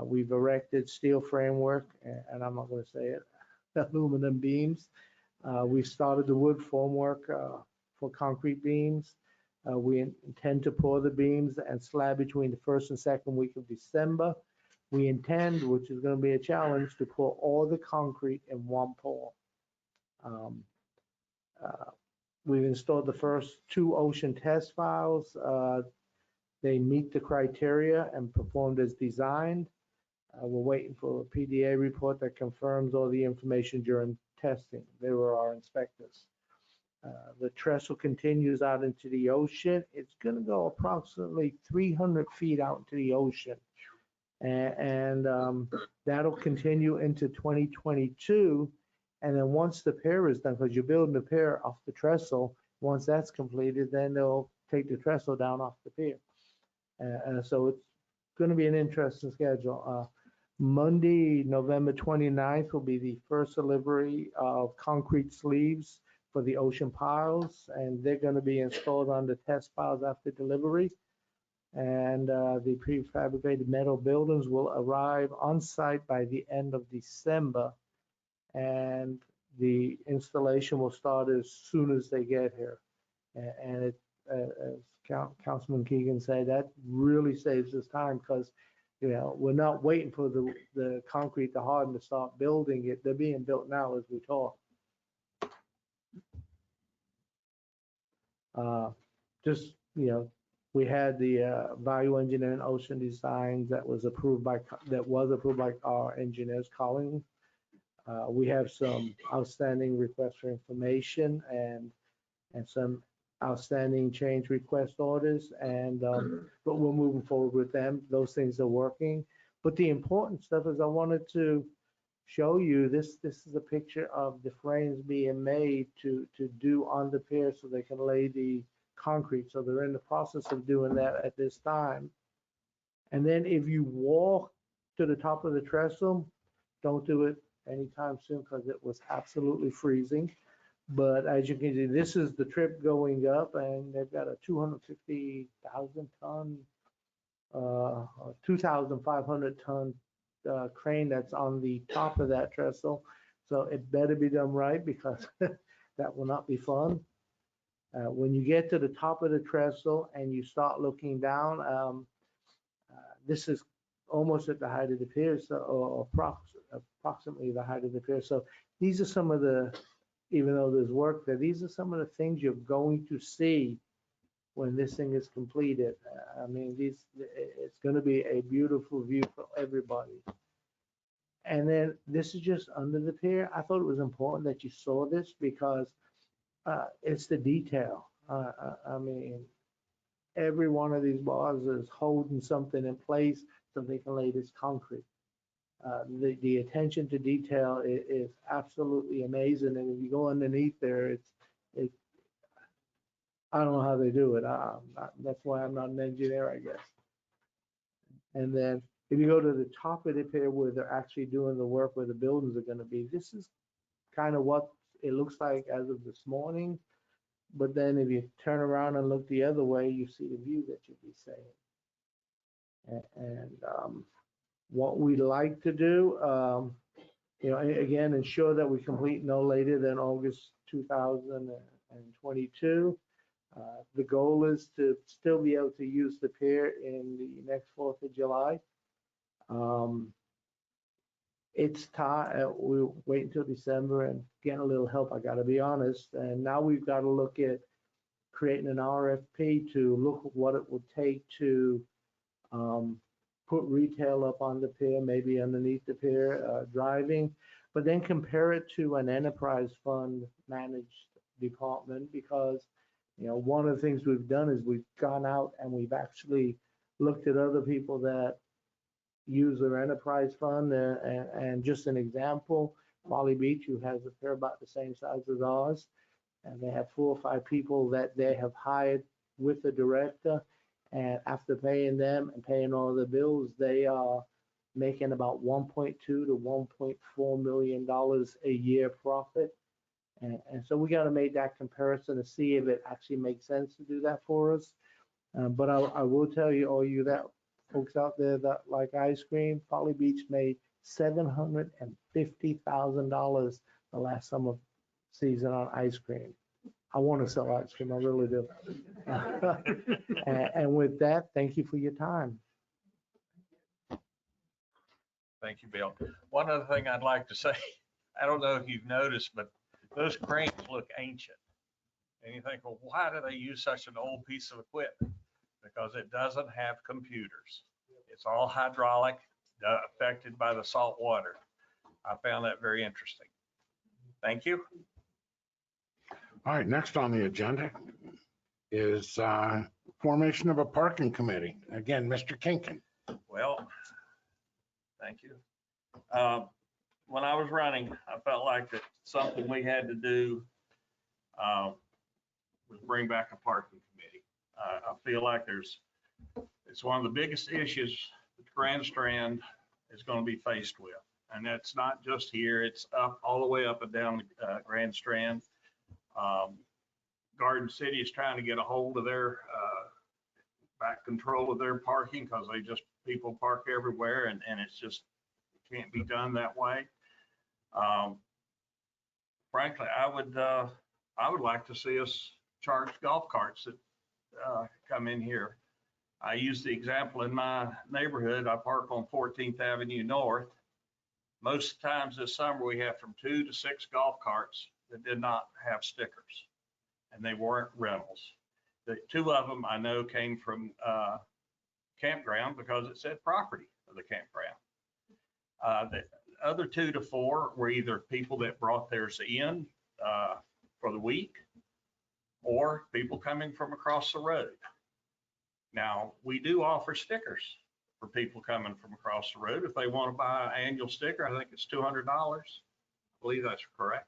We've erected steel framework, and I'm not going to say it, aluminum beams. We've started the wood formwork for concrete beams. We intend to pour the beams and slab between the first and second week of December. We intend, which is going to be a challenge, to pour all the concrete in one pour. We've installed the first 2 ocean test files. They meet the criteria and performed as designed. We're waiting for a PDA report that confirms all the information during testing. They were our inspectors. The trestle continues out into the ocean. It's going to go approximately 300 feet out into the ocean. And that'll continue into 2022. And then once the pier is done, because you're building the pier off the trestle, once that's completed, then they'll take the trestle down off the pier. So it's going to be an interesting schedule. Monday, November 29th will be the first delivery of concrete sleeves for the ocean piles, and they're going to be installed on the test piles after delivery. And the prefabricated metal buildings will arrive on site by the end of December. And the installation will start as soon as they get here. And it, as Councilman Keegan said, that really saves us time because, you know, we're not waiting for the concrete to harden to start building it. They're being built now as we talk. Just, you know, we had the value engineering ocean designs that was approved by our engineers, Colin. We have some outstanding requests for information and some outstanding change request orders, and but we're moving forward with them. Those things are working. But the important stuff is I wanted to show you this. This is a picture of the frames being made to do on the pier so they can lay the concrete. So they're in the process of doing that at this time. And then if you walk to the top of the trestle, don't do it anytime soon because it was absolutely freezing. But as you can see, this is the trip going up, and they've got a 250,000 ton, 2,500 ton crane that's on the top of that trestle. So it better be done right because that will not be fun. When you get to the top of the trestle and you start looking down, this is almost at the height of the pier, so, or approximately the height of the pier. So these are some of the, even though there's work there, these are some of the things you're going to see when this thing is completed. I mean, it's going to be a beautiful view for everybody. And then this is just under the pier. I thought it was important that you saw this because it's the detail. I mean, every one of these bars is holding something in place so they can lay this concrete. The attention to detail is absolutely amazing. And if you go underneath there, I don't know how they do it. That's why I'm not an engineer, I guess. And then if you go to the top of the pier where they're actually doing the work where the buildings are going to be, this is kind of what it looks like as of this morning. But then if you turn around and look the other way, you see the view that you'll be seeing. And what we like to do, you know, again, ensure that we complete no later than August 2022. The goal is to still be able to use the pier in the next 4th of July. It's time, we'll wait until December and get a little help, I gotta be honest. And now we've got to look at creating an RFP to look at what it would take to put retail up on the pier, maybe underneath the pier, driving, but then compare it to an enterprise fund managed department because, you know, one of the things we've done is we've gone out and we've actually looked at other people that use their enterprise fund. And just an example, Folly Beach, who has a pier about the same size as ours, and they have 4 or 5 people that they have hired with the director. And after paying them and paying all the bills, they are making about 1.2 to 1.4 million dollars a year profit. And so we got to make that comparison to see if it actually makes sense to do that for us. But I will tell you, all you that folks out there that like ice cream, Folly Beach made $750,000 the last summer season on ice cream. I want to sell ice cream, I really do. And with that, thank you for your time. Thank you, Bill. One other thing I'd like to say, I don't know if you've noticed, but those cranes look ancient. And you think, well, why do they use such an old piece of equipment? Because it doesn't have computers. It's all hydraulic, affected by the salt water. I found that very interesting. Thank you. All right, next on the agenda is formation of a parking committee. Again, Mr. Kinkin. Well, thank you. When I was running, I felt like that something we had to do was bring back a parking committee. I feel like it's one of the biggest issues that Grand Strand is going to be faced with. And that's not just here, it's up all the way up and down Grand Strand. Garden City is trying to get a hold of their back control of their parking because people park everywhere and it's just, it can't be done that way. Frankly, I would like to see us charge golf carts that come in here. I use the example in my neighborhood. I park on 14th Avenue North. Most times this summer, we have from 2 to 6 golf carts that did not have stickers, and they weren't rentals. The 2 of them I know came from campground because it said property of the campground. The other 2 to 4 were either people that brought theirs in for the week or people coming from across the road. Now, we do offer stickers for people coming from across the road. If they want to buy an annual sticker, I think it's $200. I believe that's correct.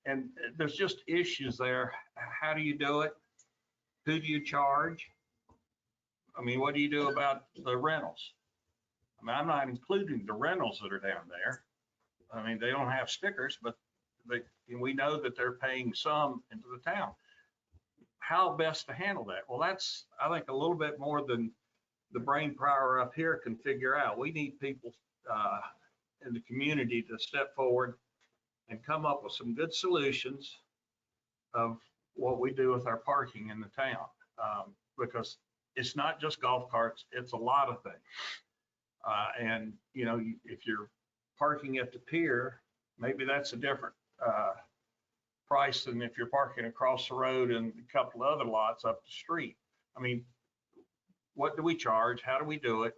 And there's just issues there. How do you do it? Who do you charge? I mean, what do you do about the rentals? I mean, I'm not including the rentals that are down there. I mean, they don't have stickers, but we know that they're paying some into the town. How best to handle that? Well, that's, I think, a little bit more than the brain power up here can figure out. We need people in the community to step forward and come up with some good solutions of what we do with our parking in the town. Because it's not just golf carts, it's a lot of things. And, you know, if you're parking at the pier, maybe that's a different price than if you're parking across the road and a couple of other lots up the street. I mean, what do we charge? How do we do it?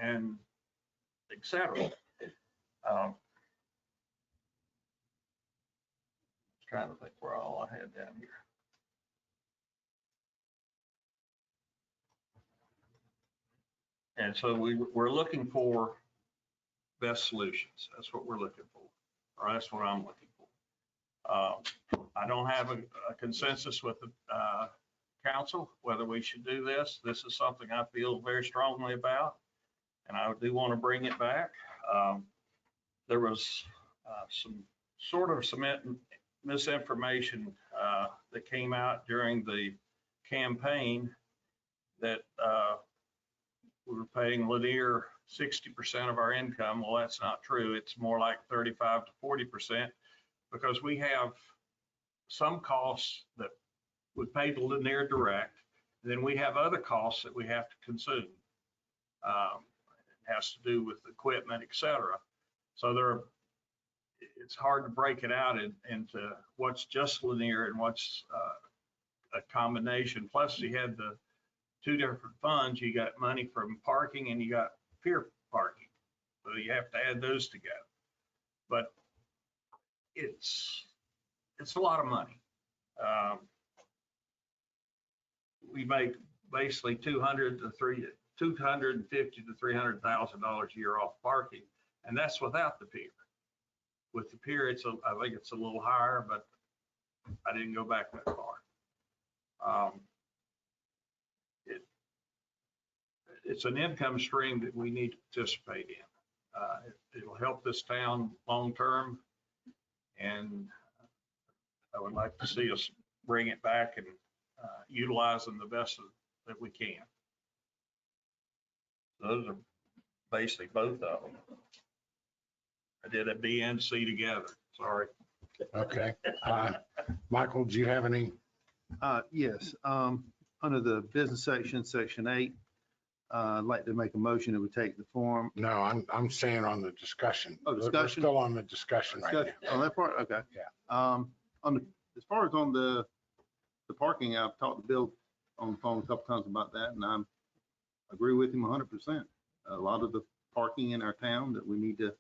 And et cetera. Trying to think where all I had down here. And so we're looking for best solutions. That's what we're looking for, or that's what I'm looking for. I don't have a consensus with the council whether we should do this. This is something I feel very strongly about, and I do want to bring it back. There was some misinformation that came out during the campaign that we were paying Lanier 60% of our income. Well, that's not true. It's more like 35 to 40%, because we have some costs that we pay to Lanier direct, and then we have other costs that we have to consume. It has to do with equipment, et cetera. So it's hard to break it out into what's just Lanier and what's a combination. Plus, you had the 2 different funds. You got money from parking and you got pier parking. So you have to add those together. But it's a lot of money. We make basically $250,000 to $300,000 a year off parking, and that's without the pier. With the pier, I think it's a little higher, but I didn't go back that far. it's an income stream that we need to participate in. It'll help this town long-term. And I would like to see us bring it back and utilize them the best that we can. Those are basically both of them. I did a B and C together, sorry. Okay. Michael, do you have any? Yes, under the business section, section 8, I'd like to make a motion that we take the form. No, I'm saying on the discussion. Oh, discussion? We're still on the discussion right now. On that part, okay. Yeah. As far as on the parking, I've talked to Bill on the phone a couple times about that, and I agree with him 100%. A lot of the parking in our town that we need to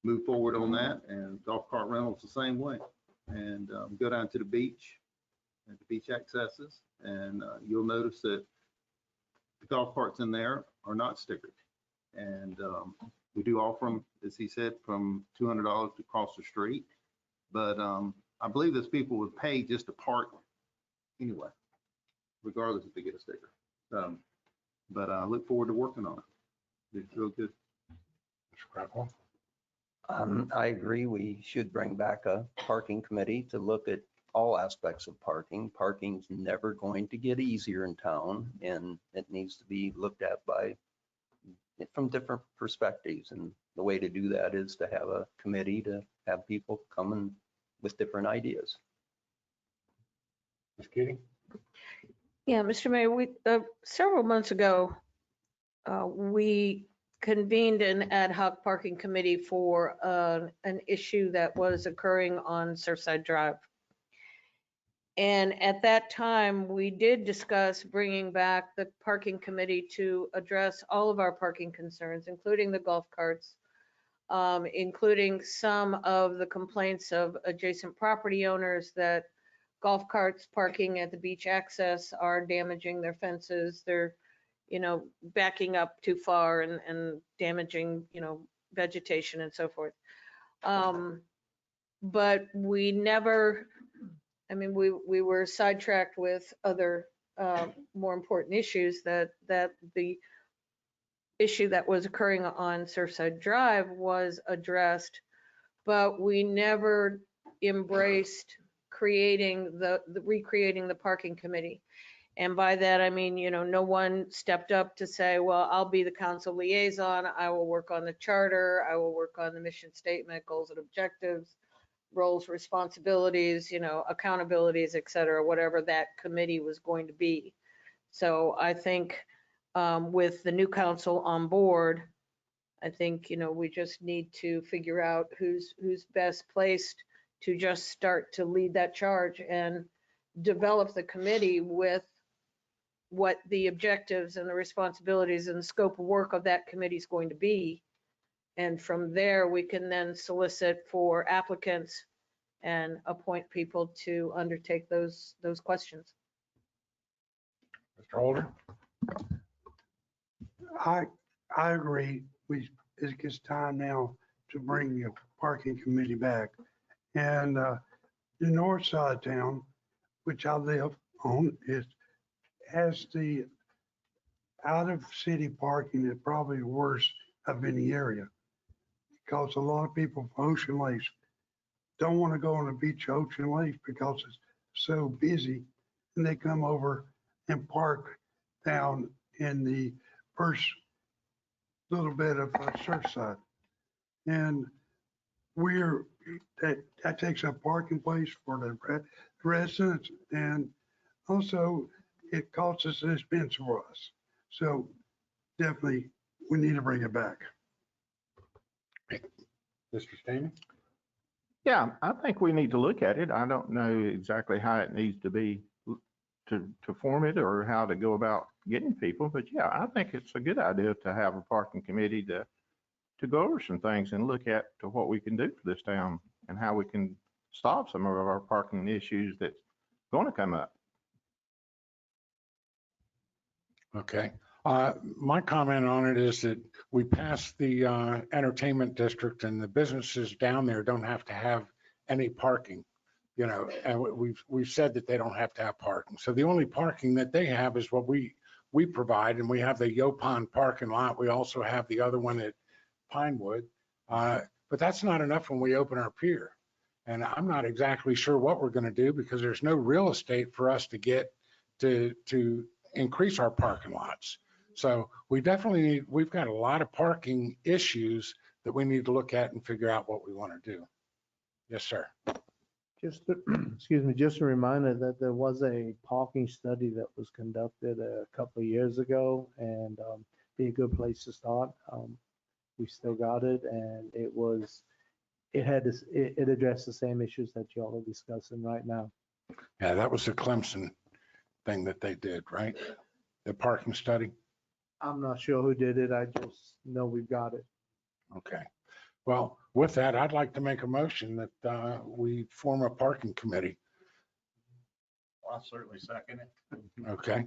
move forward on that, and golf cart rentals the same way. And go down to the beach, at the beach accesses, and you'll notice that the golf carts in there are not stickered. And we do offer them, as he said, from $200 to cross the street. But I believe those people would pay just to park anyway, regardless if they get a sticker. But I look forward to working on it. It's real good. Mr. Crackwell? I agree. We should bring back a parking committee to look at all aspects of parking. Parking's never going to get easier in town, and it needs to be looked at from different perspectives. And the way to do that is to have a committee to have people come in with different ideas. Ms. Keating? Yeah, Mr. Mayor, we, several months ago, we convened an ad hoc parking committee for an issue that was occurring on Surfside Drive. And at that time, we did discuss bringing back the parking committee to address all of our parking concerns, including the golf carts, including some of the complaints of adjacent property owners that golf carts parking at the beach access are damaging their fences. They're, backing up too far and damaging, vegetation and so forth. But we never, we were sidetracked with other more important issues that the issue that was occurring on Surfside Drive was addressed, but we never embraced recreating the parking committee. And by that, I mean, no one stepped up to say, well, I'll be the council liaison. I will work on the charter. I will work on the mission statement, goals and objectives, roles, responsibilities, accountabilities, et cetera, whatever that committee was going to be. So I think with the new council on board, I think, we just need to figure out who's best placed to just start to lead that charge and develop the committee with what the objectives and the responsibilities and the scope of work of that committee is going to be. And from there, we can then solicit for applicants and appoint people to undertake those questions. Mr. Holder? I agree. It's time now to bring the parking committee back. And the north side of town, which I live on, has the out of city parking is probably the worst of any area. Because a lot of people from Ocean Lakes don't want to go on the beach of Ocean Lakes because it's so busy. And they come over and park down in the first little bit of Surfside. And that takes up parking place for the residents, and also it costs us an expense for us. So definitely we need to bring it back. Mr. Stamey? Yeah, I think we need to look at it. I don't know exactly how it needs to be to form it or how to go about getting people, but yeah, I think it's a good idea to have a parking committee to go over some things and look at to what we can do for this town and how we can solve some of our parking issues that's going to come up. Okay. My comment on it is that we passed the entertainment district and the businesses down there don't have to have any parking, and we've said that they don't have to have parking. So the only parking that they have is what we we provide, and we have the Yopon parking lot. We also have the other one at Pinewood. But that's not enough when we open our pier. And I'm not exactly sure what we're going to do because there's no real estate for us to get to increase our parking lots. So we definitely need, we've got a lot of parking issues that we need to look at and figure out what we want to do. Yes, sir. Just, excuse me, just a reminder that there was a parking study that was conducted a couple of years ago and be a good place to start. We still got it and it had this, it addressed the same issues that y'all are discussing right now. Yeah, that was the Clemson thing that they did, right? The parking study. I'm not sure who did it. I just know we've got it. Okay. Well, with that, I'd like to make a motion that we form a parking committee. I'll certainly second it. Okay.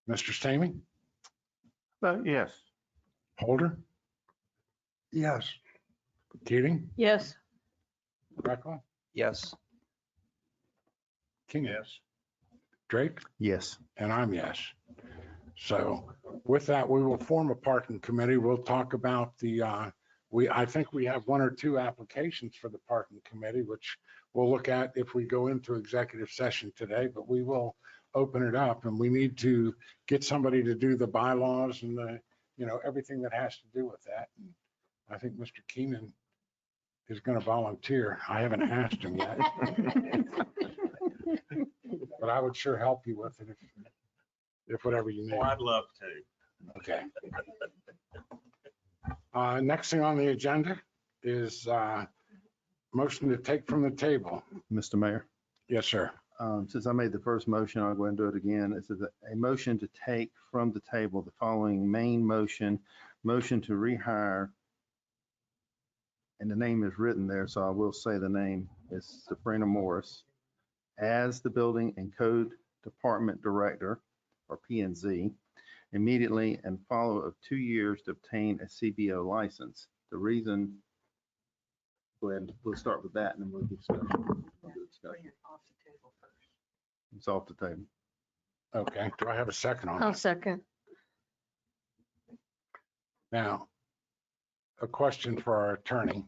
Mr. Stamey, Yes. Holder, Yes. Keating, Yes. Reckler, Yes. King, Yes. Drake, Yes. and I'm yes. So with that, we will form a parking committee. We'll talk about I think we have 1 or 2 applications for the parking committee, which we'll look at if we go into executive session today, but we will open it up and we need to get somebody to do the bylaws and everything that has to do with that. And I think Mr. Keenan is going to volunteer. I haven't asked him yet. But I would sure help you with it if whatever you need. Oh, I'd love to. Okay. Next thing on the agenda is motion to take from the table. Mr. Mayor, Yes, sir. since I made the first motion, I'll go ahead and do it again. It's a motion to take from the table the following main motion to rehire. And the name is written there, so I will say the name is Sabrina Morris as the Building and Code Department Director, or P&Z, immediately and follow of 2 years to obtain a CBO license. The reason, go ahead, we'll start with that and then we'll get discussion. It's off the table. Okay. Do I have a second on I'll that? second. Now, a question for our attorney.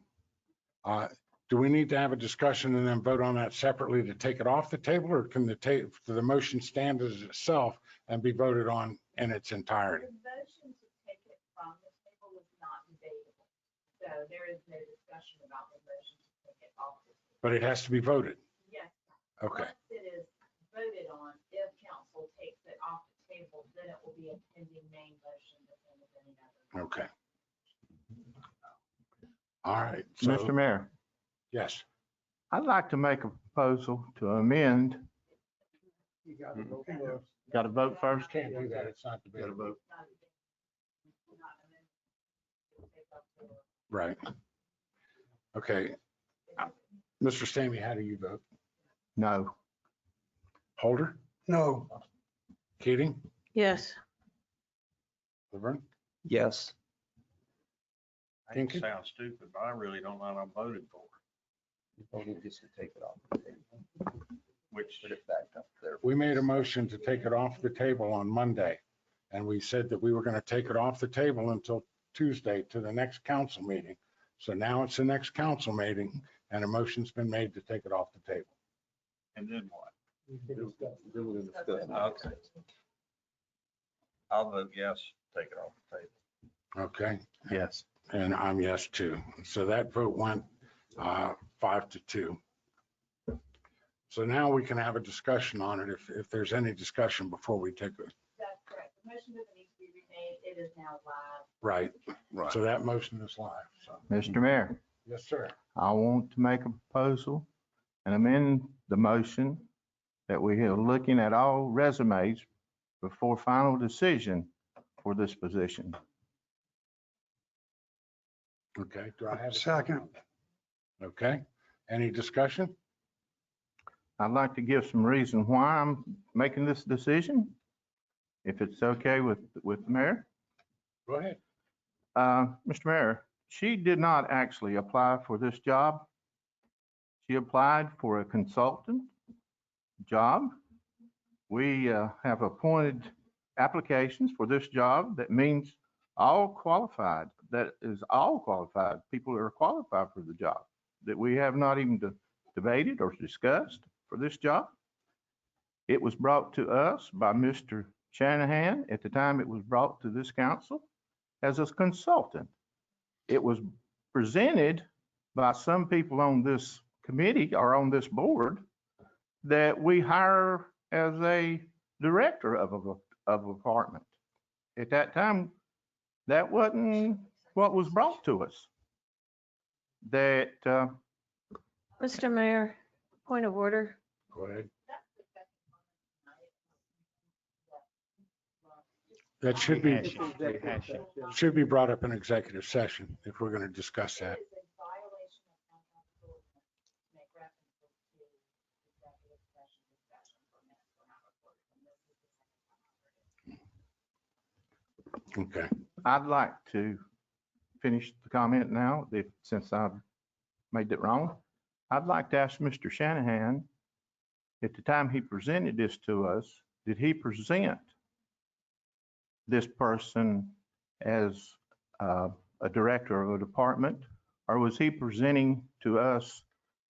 Do we need to have a discussion and then vote on that separately to take it off the table, or can the motion stand as itself and be voted on in its entirety? The motion to take it from the table was not debatable. So there is no discussion about the motion to take it off the table. But it has to be voted. Yes. Okay. Once it is voted on, if council takes it off the table, then it will be a pending main motion within any other. Okay. All right. So, Mr. Mayor, yes. I'd like to make a proposal to amend. You got to vote first. Got to vote first? Can't do that. It's not debatable. Right. Okay. Mr. Stamey, how do you vote? No. Holder, No. Keating, Yes. Laverne, Yes. I think it sounds stupid, but I really don't know what I'm voting for, Voting just to take it off the table. which Put it back up there. we made a motion to take it off the table on Monday. And we said that we were going to take it off the table until Tuesday to the next council meeting. So now it's the next council meeting and a motion's been made to take it off the table. and then what? Okay. Okay. I'll vote yes, take it off the table. Okay. Yes. And I'm yes too. So that vote went 5-2. So now we can have a discussion on it if there's any discussion before we take it. That's correct. The motion doesn't need to be remade. It is now live. Right. Right. So that motion is live. So, Mr. Mayor, yes, sir. I want to make a proposal and amend the motion that we are looking at all resumes before final decision for this position. Okay. Do I have a Second. on that? Okay. Any discussion? I'd like to give some reason why I'm making this decision, if it's okay with the mayor. Go ahead. Mr. Mayor, she did not actually apply for this job. She applied for a consultant job we have appointed applications for this job. That means all qualified, that is all qualified, people that are qualified for the job, that we have not even debated or discussed for this job. It was brought to us by Mr. Shanahan. At the time it was brought to this council as a consultant. It was presented by some people on this committee or on this board that we hire as a director of a department. At that time, that wasn't what was brought to us. That, Mr. Mayor, point of order. Go ahead. That should be brought up in executive session if we're going to discuss that. Okay. I'd like to finish the comment now, since I've made it wrong. I'd like to ask Mr. Shanahan, at the time he presented this to us, did he present this person as a director of a department, or was he presenting to us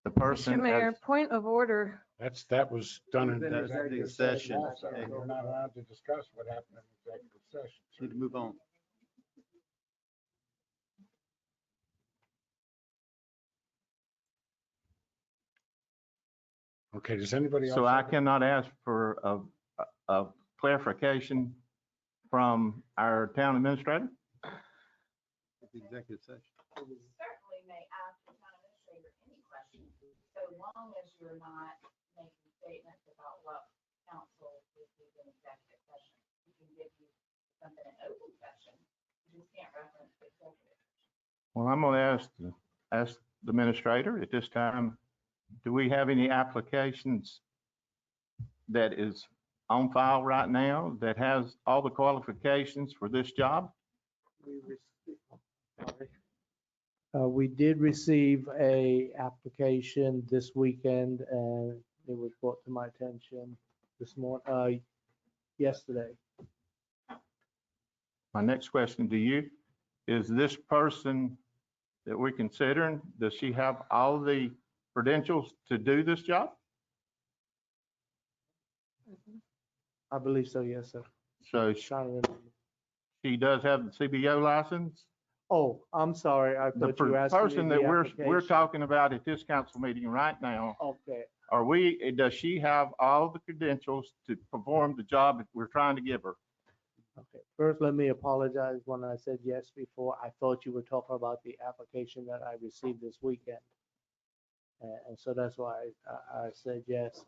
the person? Mr. Mayor, point of order. That was done in That's executive session. Also, we're not allowed to discuss what happened in executive session. Need to move on. Okay, does anybody else? So I cannot ask for a clarification from our town administrator? Executive session. Certainly may ask the town administrator any questions, so long as you're not making statements about what council received in executive session. We can give you something in open session, you just can't reference the executive. Well, I'm going to ask the administrator at this time, do we have any applications that is on file right now that has all the qualifications for this job? We did receive a application this weekend and it was brought to my attention yesterday. My next question to you, is this person that we're considering, does she have all the credentials to do this job? I believe so, yes, sir. So she does have the CBO license? Oh, I'm sorry. I The thought you were asking me person the that we're application. talking about at this council meeting right now, Okay. does she have all the credentials to perform the job that we're trying to give her? Okay. First, let me apologize when I said yes before. I thought you were talking about the application that I received this weekend. And so that's why I said yes.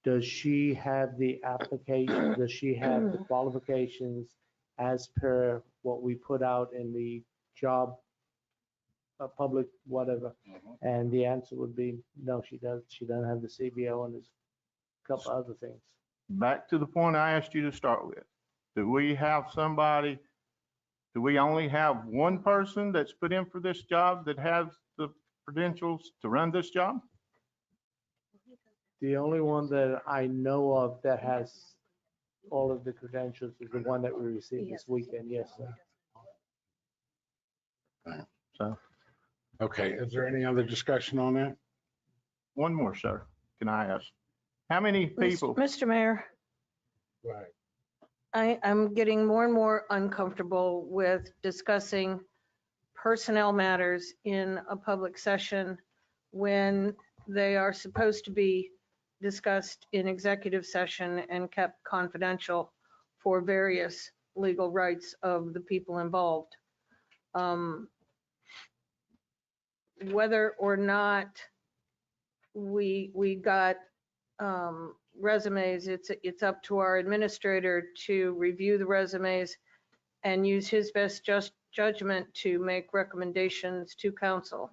Does she have the application? Does she have the qualifications as per what we put out in the job, public, whatever? And the answer would be no, she does. She doesn't have the CBO and there's a couple other things. Back to the point I asked you to start with. Do we have somebody, do we only have one person that's put in for this job that has the credentials to run this job? The only one that I know of that has all of the credentials is the one that we received this weekend. Yes, sir. So, okay, is there any other discussion on that? One more, sir. Can I ask? How many people? Mr. Mayor, Right. I'm getting more and more uncomfortable with discussing personnel matters in a public session when they are supposed to be discussed in executive session and kept confidential for various legal rights of the people involved. Whether or not we got resumes, it's up to our administrator to review the resumes and use his best judgment to make recommendations to council,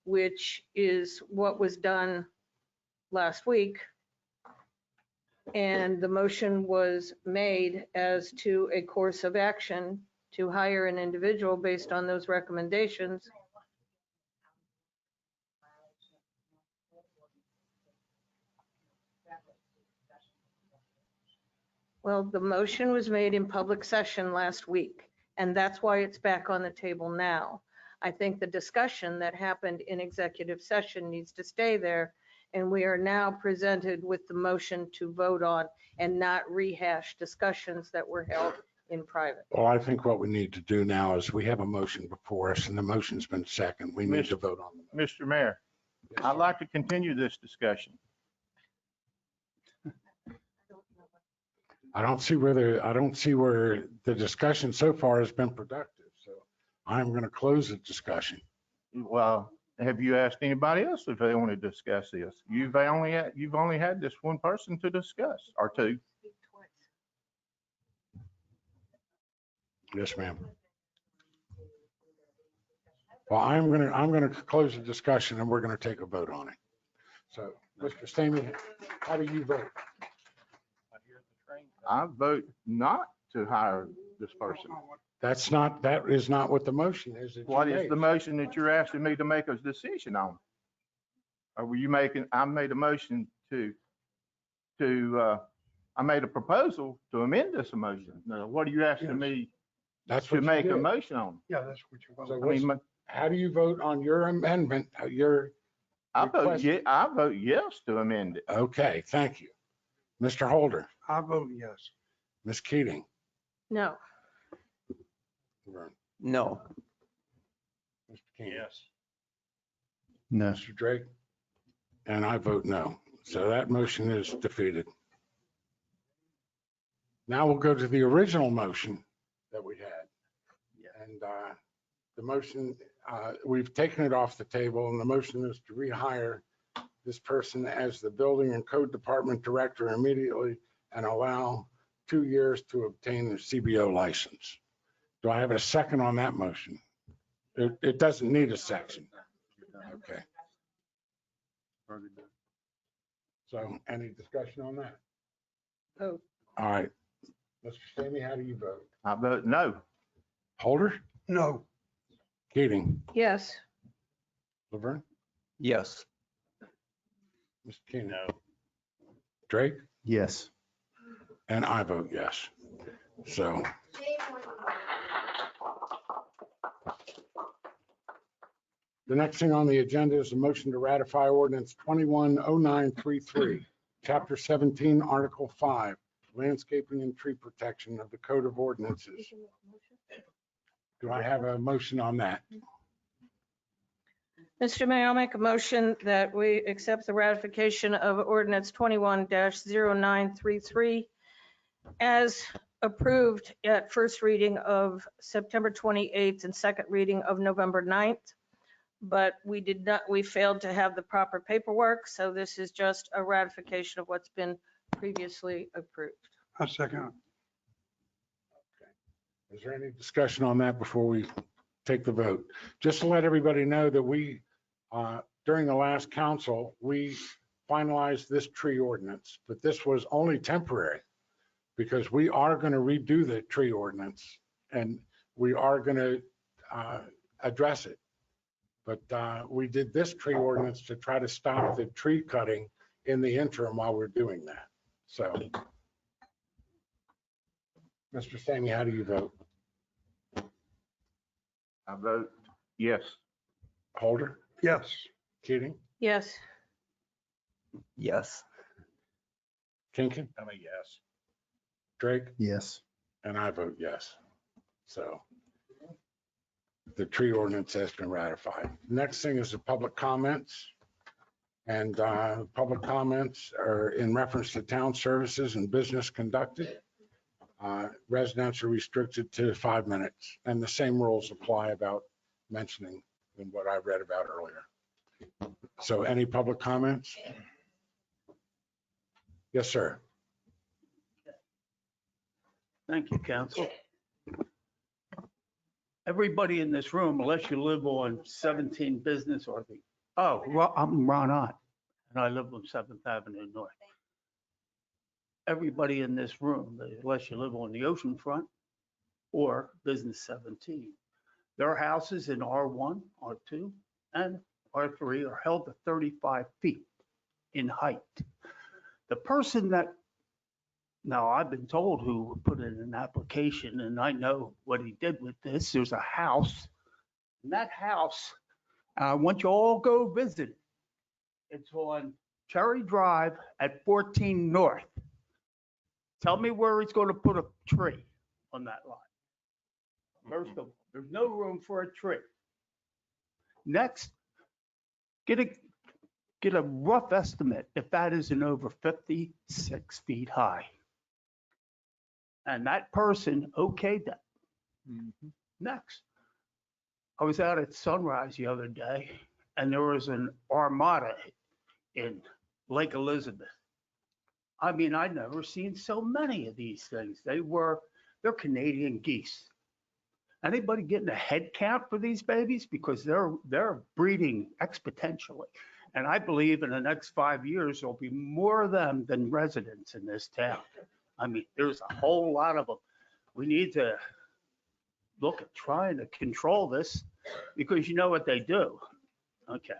which is what was done last week. And the motion was made as to a course of action to hire an individual based on those recommendations. Well, the motion was made in public session last week, and that's why it's back on the table now. I think the discussion that happened in executive session needs to stay there, and we are now presented with the motion to vote on and not rehash discussions that were held in private. Well, I think what we need to do now is we have a motion before us and the motion's been seconded. We need to vote on it. Mr. Mayor, I'd like to continue this discussion. I don't see where the discussion so far has been productive. So I'm going to close the discussion. Well, have you asked anybody else if they want to discuss this? You've only had this one person to discuss, or two. Yes, ma'am. Well, I'm going to close the discussion and we're going to take a vote on it. So, Mr. Stamey, how do you vote? I vote not to hire this person. That is not what the motion is. that you What is made. the motion that you're asking me to make a decision on? Or were you I made a motion I made a proposal to amend this motion. Now, what are you asking me That's to what you make a did. motion on? Yeah, that's what you So vote. I mean, how do you vote on your amendment? I vote request? yes to amend it. Okay, thank you. Mr. Holder, I vote yes. Ms. Keating, No. No. Mr. King. Yes. No. Mr. Drake, and I vote no. So that motion is defeated. Now we'll go to the original motion that we had. And the motion, we've taken it off the table, and the motion is to rehire this person as the Building and Code Department Director immediately and allow 2 years to obtain the CBO license. Do I have a second on that motion? It doesn't need a section. Okay. So any discussion on that? Vote. All right. Mr. Stamey, how do you vote? I vote no. Holder? No. Keating? Yes. Laverne? Yes. Mr. Keenan? No. Drake? Yes. And I vote yes. So the next thing on the agenda is a motion to ratify ordinance 210933, Chapter 17, Article 5, Landscaping and Tree Protection of the Code of Ordinances. Do I have a motion on that? Mr. Mayor, I'll make a motion that we accept the ratification of ordinance 21-0933 as approved at first reading of September 28th and second reading of November 9th. But we failed to have the proper paperwork, so this is just a ratification of what's been previously approved. I second. Is there any discussion on that before we take the vote? Just to let everybody know that we, during the last council, we finalized this tree ordinance, but this was only temporary because we are going to redo the tree ordinance and we are going to address it. But we did this tree ordinance to try to stop the tree cutting in the interim while we're doing that. So, Mr. Stamey, how do you vote? I vote yes. Holder? Yes. Keating? Yes. Yes. Kinkin? I'm a yes. Drake? Yes. And I vote yes. So the tree ordinance has been ratified. Next thing is the public comments. And public comments are in reference to town services and business conducted. Residential restricted to 5 minutes. And the same rules apply about mentioning in what I read about earlier. So any public comments? Yes, sir. Thank you, council. Everybody in this room, unless you live on 17 Business or I'm Ron Ott, and I live on 7th Avenue North. Everybody in this room, unless you live on the ocean front or Business 17, their houses in R1, R2, and R3 are held to 35 feet in height. The person that Now, I've been told who put in an application, and I know what he did with this. There's a house. And that house, I want you all go visit it. It's on Cherry Drive at 14 North. Tell me where he's going to put a tree on that lot. First of all, there's no room for a tree. Next, get a rough estimate if that isn't over 56 feet high. And that person okayed that. Next, I was out at Sunrise the other day, and there was an armada in Lake Elizabeth. I mean, I'd never seen so many of these things. They're Canadian geese. Anybody getting a head count for these babies? Because they're breeding exponentially. And I believe in the next 5 years, there'll be more of them than residents in this town. I mean, there's a whole lot of them. We need to look at trying to control this, because you know what they do. Okay,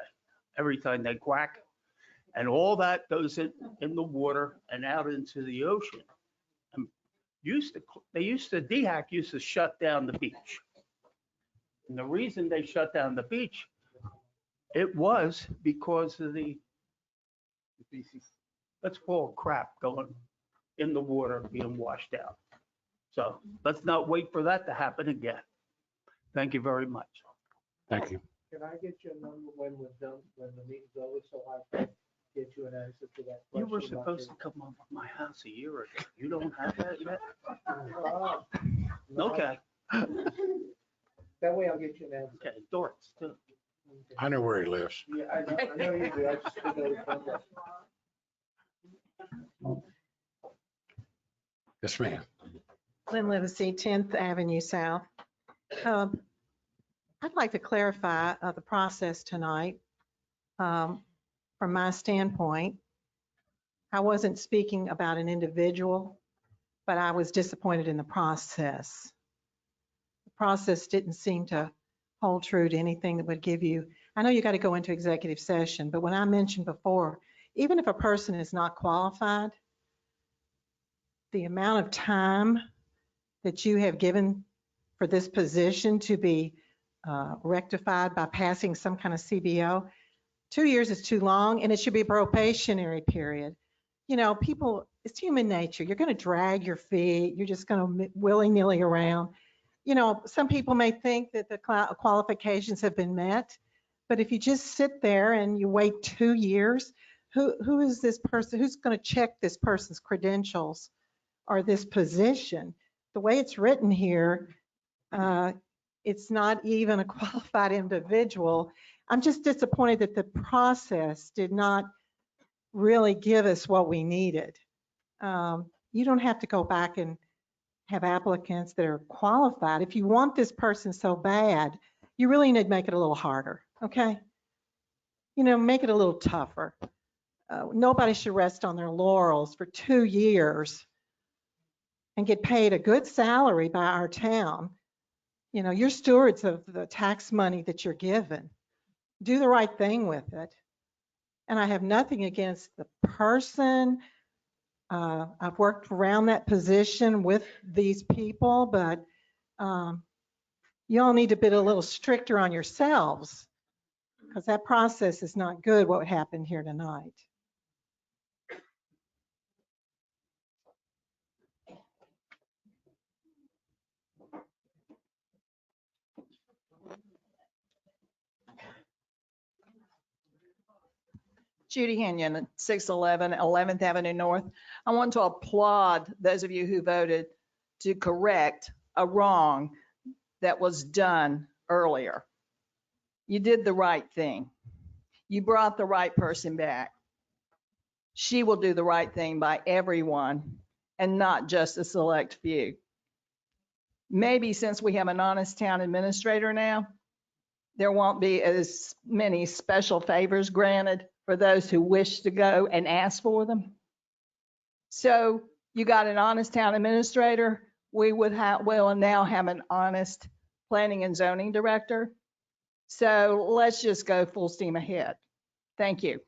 every time they quack, and all that goes in the water and out into the ocean. And DHEC used to shut down the beach. And the reason they shut down the beach, it was because of the, let's call it crap, going in the water, being washed out. So let's not wait for that to happen again. Thank you very much. Thank you. Can I get your number when we're done, when the meeting's over, so I can get you an answer to that You question? were about supposed to your- come over to my house a year ago. You don't have that yet? No. Okay. That way I'll get you an answer. Okay, Doris, too. I know where he lives. Yeah, I know you do. I just didn't know the number. Yes, ma'am. Lynn Livesey, 10th Avenue South. I'd like to clarify the process tonight. From my standpoint, I wasn't speaking about an individual, but I was disappointed in the process. The process didn't seem to hold true to anything that would give you, I know you got to go into executive session, but when I mentioned before, even if a person is not qualified, the amount of time that you have given for this position to be rectified by passing some kind of CBO, 2 years is too long, and it should be a probationary period. You know, people, it's human nature. You're going to drag your feet. You're just going to willy-nilly around. You know, some people may think that the qualifications have been met, but if you just sit there and you wait 2 years, who is this person? Who's going to check this person's credentials or this position? The way it's written here, it's not even a qualified individual. I'm just disappointed that the process did not really give us what we needed. You don't have to go back and have applicants that are qualified. If you want this person so bad, you really need to make it a little harder, okay? You know, make it a little tougher. Nobody should rest on their laurels for 2 years and get paid a good salary by our town. You know, you're stewards of the tax money that you're given. Do the right thing with it. And I have nothing against the person. I've worked around that position with these people, but you all need to be a little stricter on yourselves, because that process is not good, what happened here tonight. Judy Henyon, 611 11th Avenue North. I want to applaud those of you who voted to correct a wrong that was done earlier. You did the right thing. You brought the right person back. She will do the right thing by everyone and not just a select few. Maybe since we have an honest town administrator now, there won't be as many special favors granted for those who wish to go and ask for them. So you got an honest town administrator. We will now have an honest planning and zoning director. So let's just go full steam ahead. Thank you.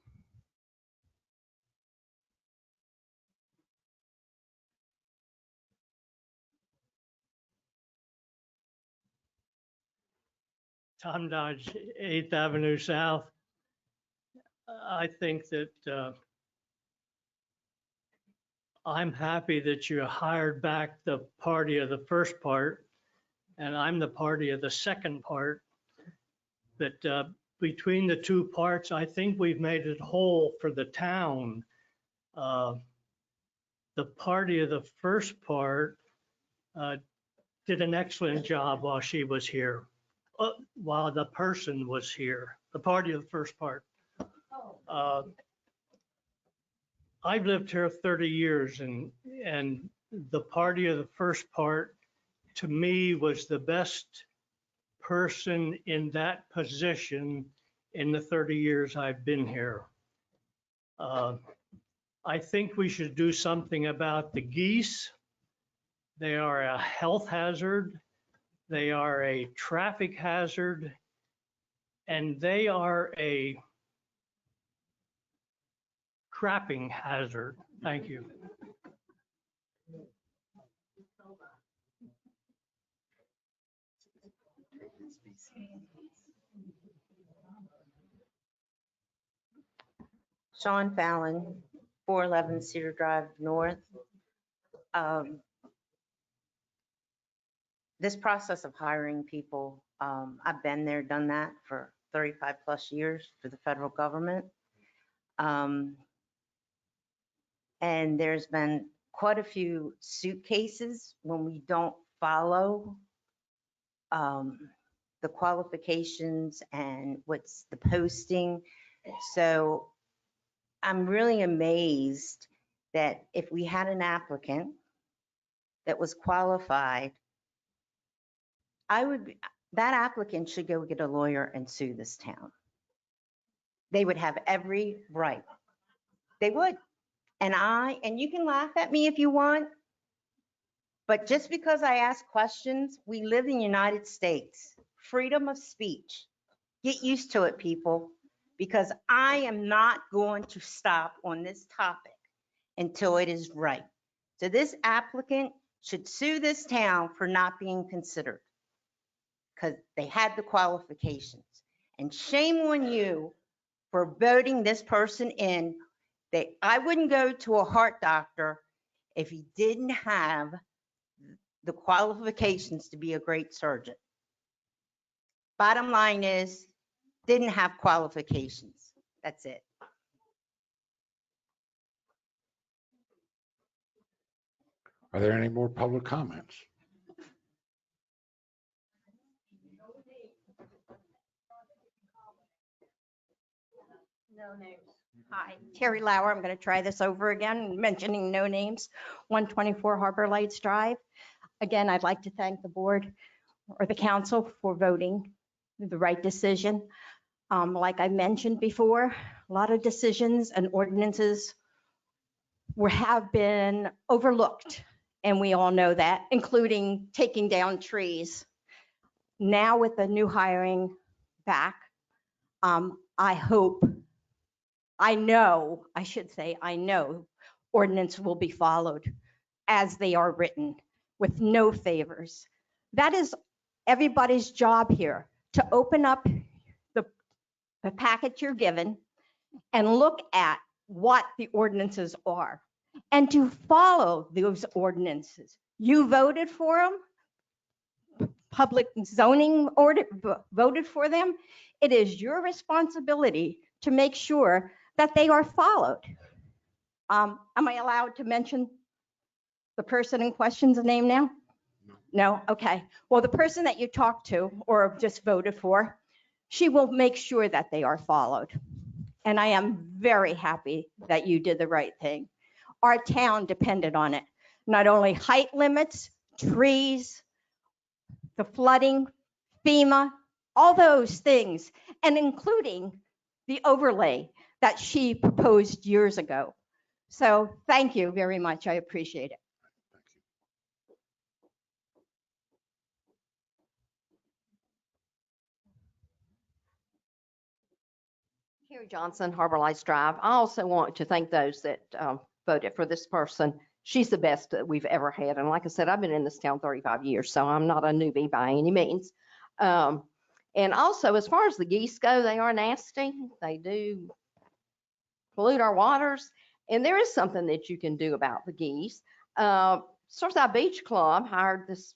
Tom Dodge, 8th Avenue South. I think that I'm happy that you hired back the party of the first part, and I'm the party of the second part. But between the two parts, I think we've made it whole for the town. The party of the first part did an excellent job while she was here, while the person was here, the party of the first part. I've lived here 30 years and the party of the first part to me was the best person in that position in the 30 years I've been here. I think we should do something about the geese. They are a health hazard. They are a traffic hazard. And they are a crapping hazard. Thank you. Sean Fallon, 411 Cedar Drive North. This process of hiring people, I've been there, done that for 35 plus years for the federal government. And there's been quite a few suitcases when we don't follow the qualifications and what's the posting. So I'm really amazed that if we had an applicant that was qualified, that applicant should go get a lawyer and sue this town. They would have every right. They would. And you can laugh at me if you want, but just because I ask questions, we live in the United States. Freedom of speech. Get used to it, people, because I am not going to stop on this topic until it is right. So this applicant should sue this town for not being considered because they had the qualifications. And shame on you for voting this person in. That I wouldn't go to a heart doctor if he didn't have the qualifications to be a great surgeon. Bottom line is, didn't have qualifications. That's it. Are there any more public comments? No names. Hi, Terry Lauer. I'm going to try this over again, mentioning no names. 124 Harbor Lights Drive. Again, I'd like to thank the board or the council for voting the right decision. Like I mentioned before, a lot of decisions and ordinances have been overlooked, and we all know that, including taking down trees. Now with the new hiring back, I know ordinance will be followed as they are written with no favors. That is everybody's job here, to open up the packet you're given and look at what the ordinances are and to follow those ordinances. You voted for them, public zoning order voted for them. It is your responsibility to make sure that they are followed. Am I allowed to mention the person in question's name now? No? Okay. Well, the person that you talked to or just voted for, she will make sure that they are followed. And I am very happy that you did the right thing. Our town depended on it. Not only height limits, trees, the flooding, FEMA, all those things, and including the overlay that she proposed years ago. So thank you very much. I appreciate it. Carrie Johnson, Harbor Lights Drive. I also want to thank those that voted for this person. She's the best that we've ever had. And like I said, I've been in this town 35 years, so I'm not a newbie by any means. And also, as far as the geese go, they are nasty. They do pollute our waters. And there is something that you can do about the geese. Surfside Beach Club hired this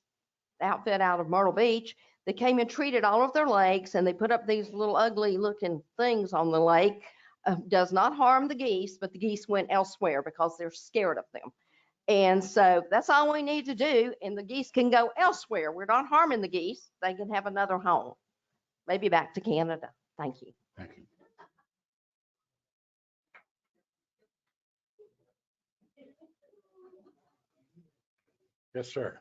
outfit out of Myrtle Beach. They came and treated all of their lakes, and they put up these little ugly looking things on the lake. Does not harm the geese, but the geese went elsewhere because they're scared of them. And so that's all we need to do, and the geese can go elsewhere. We're not harming the geese. They can have another home, maybe back to Canada. Thank you. Thank you. Yes, sir.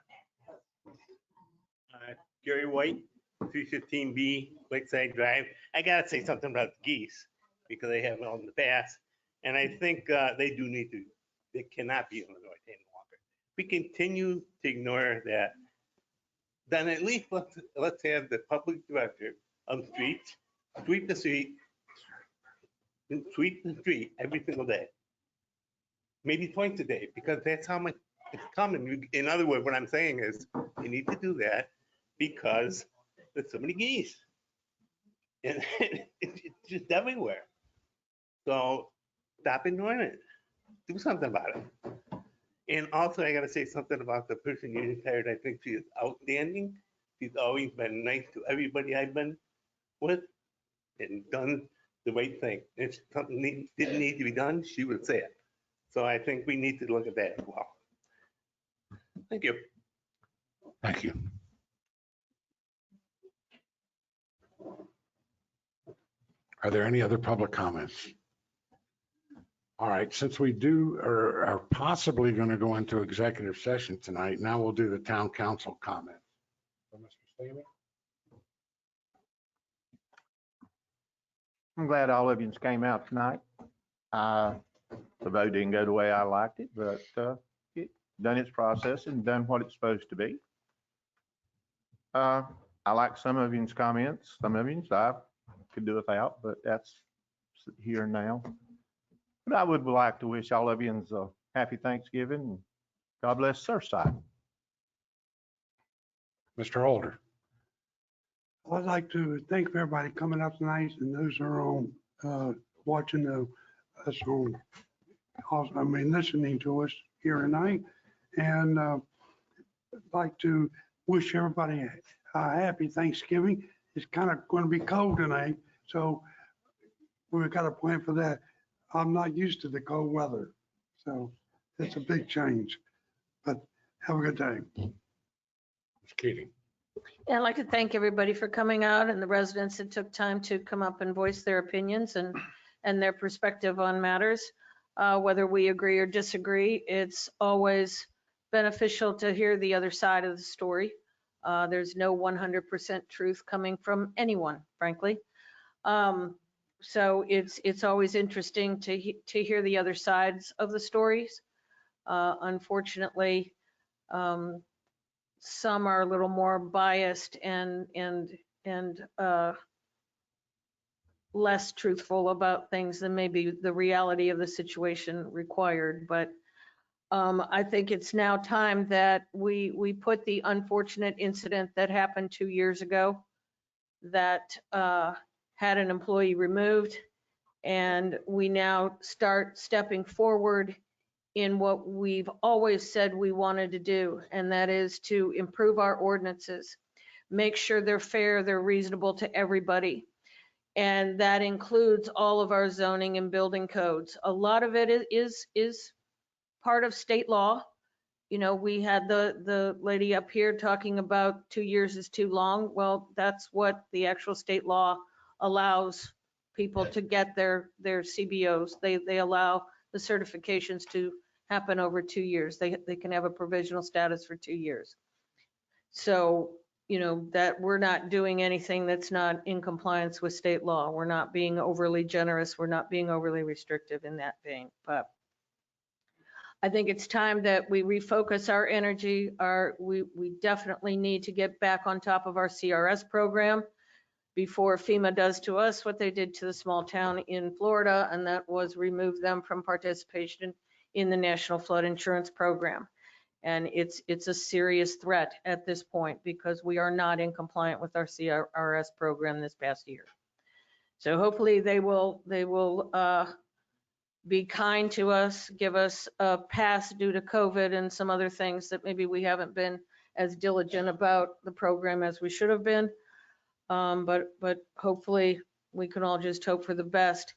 Gary White, 315B Lakeside Drive. I gotta say something about the geese because they haven't in the past. And I think they do need to, they cannot be in Illinois any longer. We continue to ignore that. Then at least let's have the public director of streets sweep the street, sweep the street every single day. Maybe twice a day, because that's how much it's coming. In other words, what I'm saying is you need to do that because there's so many geese. And it's just everywhere. So stop ignoring it. Do something about it. And also, I gotta say something about the person you retired. I think she is outstanding. She's always been nice to everybody I've been with and done the right thing. If something didn't need to be done, she would say it. So I think we need to look at that as well. Thank you. Thank you. Are there any other public comments? All right, since we are possibly going to go into executive session tonight, now we'll do the town council comments. So, Mr. Stamey? I'm glad all of you came out tonight. The vote didn't go the way I liked it, but it done its process and done what it's supposed to be. I like some of you's comments, some of you's I could do without, but that's here and now. But I would like to wish all of you's a happy Thanksgiving and God bless Surfside. Mr. Holder? I'd like to thank everybody coming up tonight and those who are on, watching us on, listening to us here tonight. And I'd like to wish everybody a happy Thanksgiving. It's kind of going to be cold tonight, so we've got to plan for that. I'm not used to the cold weather, so it's a big change. But have a good day. Ms. Keating? Yeah, I'd like to thank everybody for coming out and the residents that took time to come up and voice their opinions and their perspective on matters. Whether we agree or disagree, it's always beneficial to hear the other side of the story. There's no 100% truth coming from anyone, frankly. So it's always interesting to hear the other sides of the stories. Unfortunately, some are a little more biased and less truthful about things than maybe the reality of the situation required. But I think it's now time that we put the unfortunate incident that happened 2 years ago that had an employee removed, and we now start stepping forward in what we've always said we wanted to do, and that is to improve our ordinances, make sure they're fair, they're reasonable to everybody. And that includes all of our zoning and building codes. A lot of it is part of state law. You know, we had the lady up here talking about 2 years is too long. Well, that's what the actual state law allows people to get their CBOs. They allow the certifications to happen over 2 years. They can have a provisional status for 2 years. So, you know, that we're not doing anything that's not in compliance with state law. We're not being overly generous. We're not being overly restrictive in that vein. But I think it's time that we refocus our energy. We definitely need to get back on top of our CRS program before FEMA does to us what they did to the small town in Florida, and that was remove them from participation in the National Flood Insurance Program. And it's a serious threat at this point because we are not in compliant with our CRS program this past year. So hopefully they will be kind to us, give us a pass due to COVID and some other things that maybe we haven't been as diligent about the program as we should have been. But hopefully we can all just hope for the best.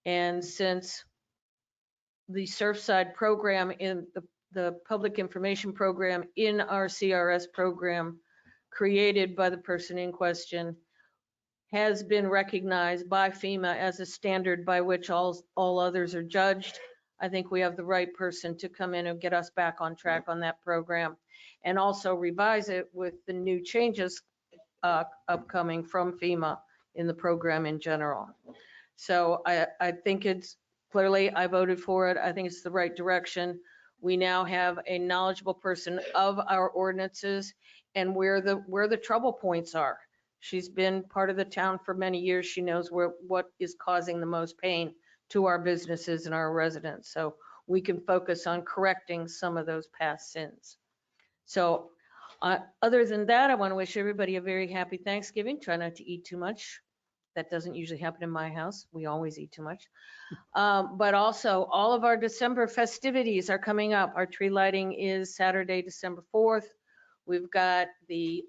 And since the Surfside program in the public information program in our CRS program created by the person in question has been recognized by FEMA as a standard by which all others are judged, I think we have the right person to come in and get us back on track on that program and also revise it with the new changes upcoming from FEMA in the program in general. So I think it's clearly, I voted for it. I think it's the right direction. We now have a knowledgeable person of our ordinances and where the trouble points are. She's been part of the town for many years. She knows what is causing the most pain to our businesses and our residents. So we can focus on correcting some of those past sins. So other than that, I want to wish everybody a very happy Thanksgiving. Try not to eat too much. That doesn't usually happen in my house. We always eat too much. But also all of our December festivities are coming up. Our tree lighting is Saturday, December 4th. We've got the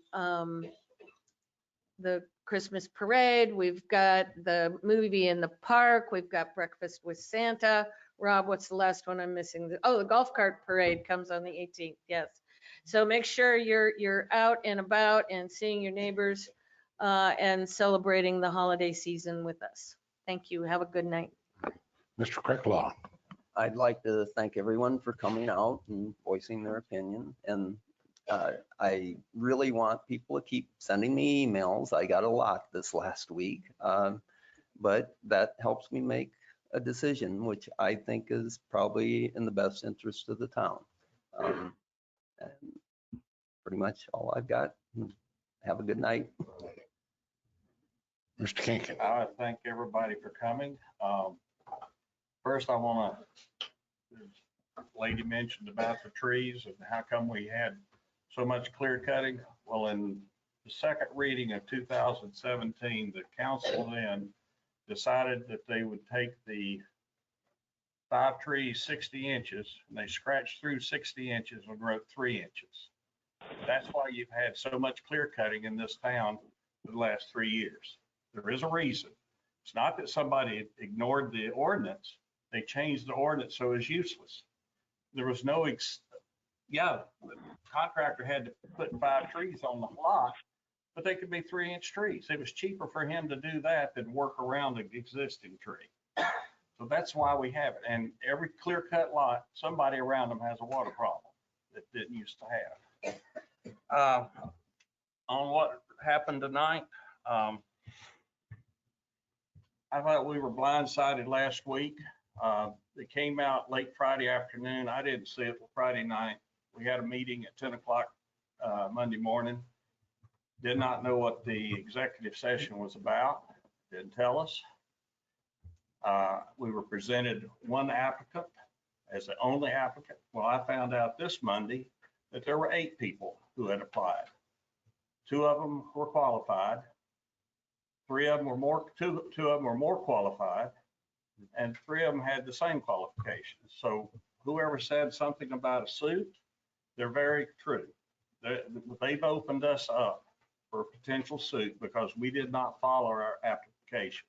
Christmas parade. We've got the movie in the park. We've got breakfast with Santa. Rob, what's the last one I'm missing? Oh, the golf cart parade comes on the 18th. Yes. So make sure you're out and about and seeing your neighbors and celebrating the holiday season with us. Thank you. Have a good night. Mr. Craiglaw. I'd like to thank everyone for coming out and voicing their opinion. And I really want people to keep sending me emails. I got a lot this last week, but that helps me make a decision, which I think is probably in the best interest of the town. And pretty much all I've got. Have a good night. Mr. Kinkin. I want to thank everybody for coming. First, I want to, the lady mentioned about the trees and how come we had so much clear cutting. Well, in the second reading of 2017, the council then decided that they would take the 5 trees 60 inches and they scratched through 60 inches and wrote 3 inches. That's why you've had so much clear cutting in this town for the last 3 years. There is a reason. It's not that somebody ignored the ordinance. They changed the ordinance so it's useless. There was no, the contractor had to put 5 trees on the lot, but they could be 3-inch trees. It was cheaper for him to do that than work around the existing tree. So that's why we have it. And every clear cut lot, somebody around them has a water problem that didn't used to have. On what happened tonight, I thought we were blindsided last week. It came out late Friday afternoon. I didn't see it till Friday night. We had a meeting at 10 o'clock Monday morning. Did not know what the executive session was about. Didn't tell us. We were presented one applicant as the only applicant. Well, I found out this Monday that there were 8 people who had applied. 2 of them were qualified. 3 of them were more, two of them were more qualified, and 3 of them had the same qualifications. So whoever said something about a suit, they're very true. They've opened us up for a potential suit because we did not follow our applications.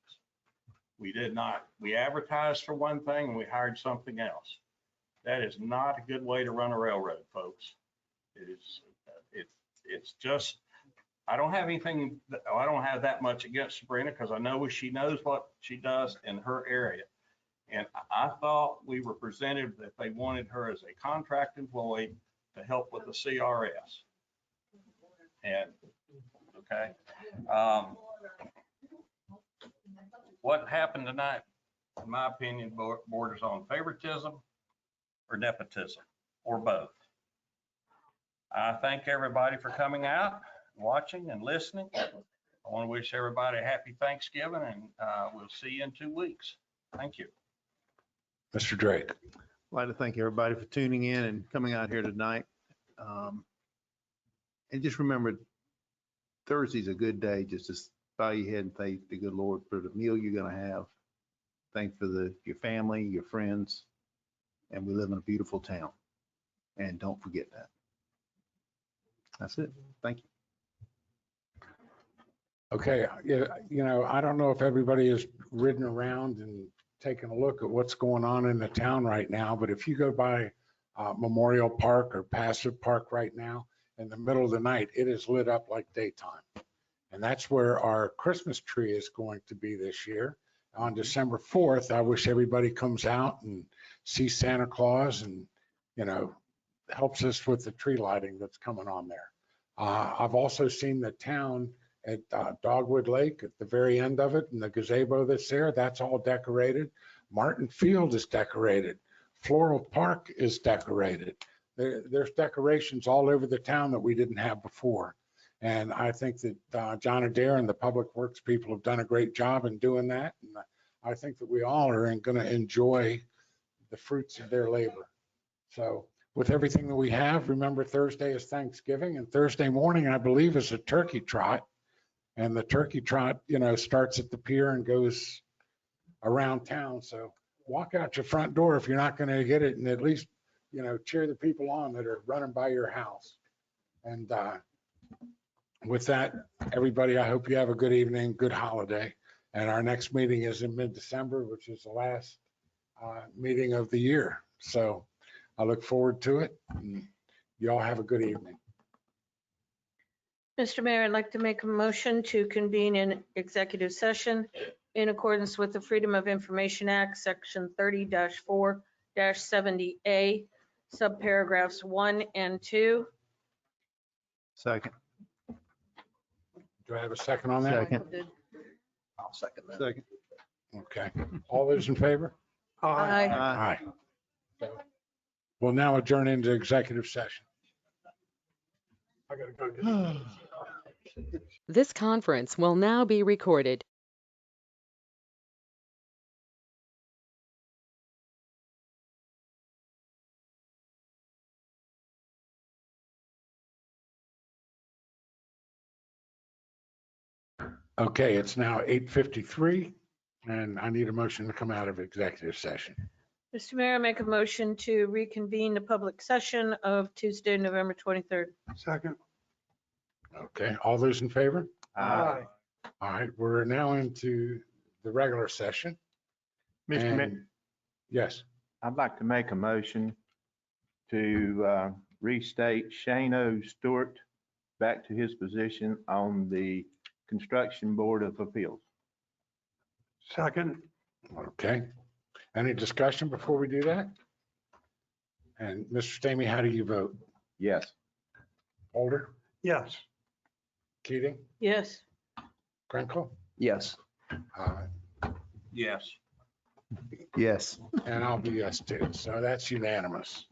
We did not. We advertised for one thing and we hired something else. That is not a good way to run a railroad, folks. It is. It's just. I don't have anything. I don't have that much against Sabrina because I know she knows what she does in her area. And I thought we were presented that they wanted her as a contract employee to help with the CRS. And okay. What happened tonight, in my opinion, borders on favoritism or nepotism or both. I thank everybody for coming out, watching and listening. I want to wish everybody a happy Thanksgiving and we'll see you in 2 weeks. Thank you. Mr. Drake. I'd like to thank everybody for tuning in and coming out here tonight. And just remember, Thursday's a good day just to bow your head and thank the good Lord for the meal you're going to have. Thank for your family, your friends, and we live in a beautiful town. And don't forget that. That's it. Thank you. Okay, yeah, I don't know if everybody has ridden around and taken a look at what's going on in the town right now, but if you go by Memorial Park or Passive Park right now, in the middle of the night, it is lit up like daytime. And that's where our Christmas tree is going to be this year. On December 4th, I wish everybody comes out and sees Santa Claus and, helps us with the tree lighting that's coming on there. I've also seen the town at Dogwood Lake at the very end of it, and the gazebo that's there, that's all decorated. Martin Field is decorated. Floral Park is decorated. There's decorations all over the town that we didn't have before. And I think that John Adair and the Public Works people have done a great job in doing that. And I think that we all are going to enjoy the fruits of their labor. So with everything that we have, remember Thursday is Thanksgiving, and Thursday morning, I believe, is a turkey trot. And the turkey trot, starts at the pier and goes around town. So walk out your front door if you're not going to get it, and at least, cheer the people on that are running by your house. And with that, everybody, I hope you have a good evening, good holiday. And our next meeting is in mid-December, which is the last meeting of the year. So I look forward to it. And you all have a good evening. Mr. Mayor, I'd like to make a motion to convene in executive session in accordance with the Freedom of Information Act, Section 30-4-70A, subparagraphs 1 and 2. Second. Do I have a second on that? Second. I'll second that. Second. Okay. All those in favor? Aye. Aye. We'll now adjourn into executive session. I gotta go get This conference will now be recorded. Okay, it's now 8:53 and I need a motion to come out of executive session. Mr. Mayor, I make a motion to reconvene the public session of Tuesday, November 23rd. Second. Okay, all those in favor? Aye. All right, we're now into the regular session. Mr. Mayor, And- Yes, I'd like to make a motion to restate Shane O. Stewart back to his position on the Construction Board of Appeals. Second. okay. Any discussion before we do that? And Mr. Stamey, how do you vote? Yes. Holder, Yes. Keating, Yes. Krinkle? Yes. Yes. Yes. And I'll be yes too. So that's unanimous.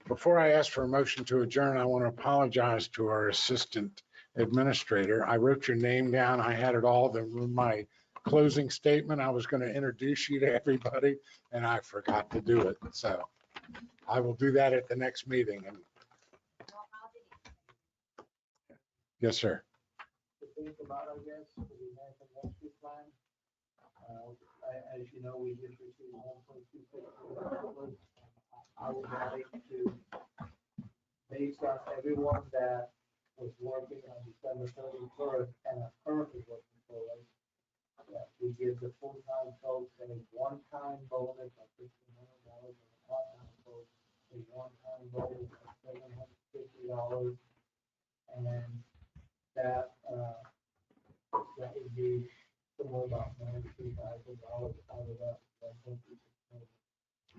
Before I ask for a motion to adjourn, I want to apologize to our assistant administrator. I wrote your name down. I had it all. My closing statement, I was going to introduce you to everybody and I forgot to do it. So I will do that at the next meeting. And yes, sir. To think about, I guess, for the American Rescue Plan. As you know, we just received $1.26 million. I would like to, based on everyone that was working on December 31st and are currently working for us, that we give the full-time folks a one-time bonus of $1,500 and the part-time folks a one-time bonus of $750. And that would be somewhere about $92,000 out of that.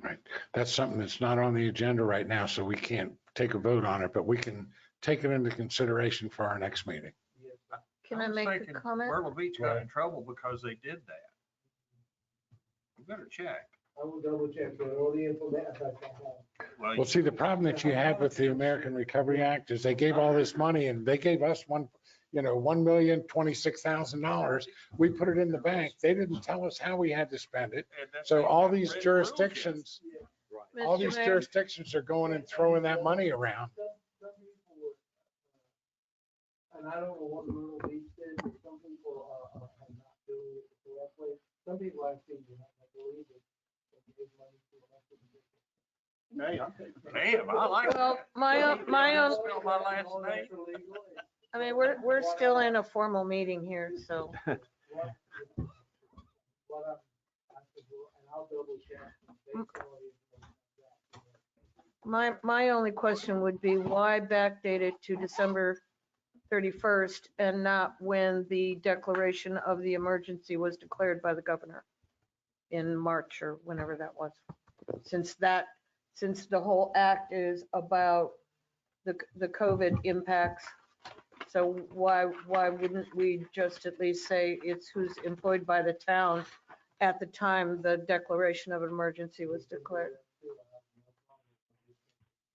Right. That's something that's not on the agenda right now, so we can't take a vote on it, but we can take it into consideration for our next meeting. Can I was make a thinking comment? Myrtle Beach got in trouble because they did that. You better check. I will double check for all the information. Well, see, the problem that you had with the American Recovery Act is they gave all this money and they gave us $1,026,000. We put it in the bank. They didn't tell us how we had to spend it. And that's So ain't all got these written rules yet. jurisdictions, all Mr. these Mayor? jurisdictions are going and throwing that money around. Some people would, and I don't know what Myrtle Beach did, but some people are not doing it the correct way. Some people actually do not believe it. They give money to elected officials. Damn, I like. Well, my own, Spell my last name. I mean, we're still in a formal meeting here, so. What I could do, and I'll double check. My only question would be why backdate it to December 31st and not when the declaration of the emergency was declared by the governor in March or whenever that was? Since the whole act is about the COVID impacts. So why wouldn't we just at least say it's who's employed by the town at the time the declaration of an emergency was declared?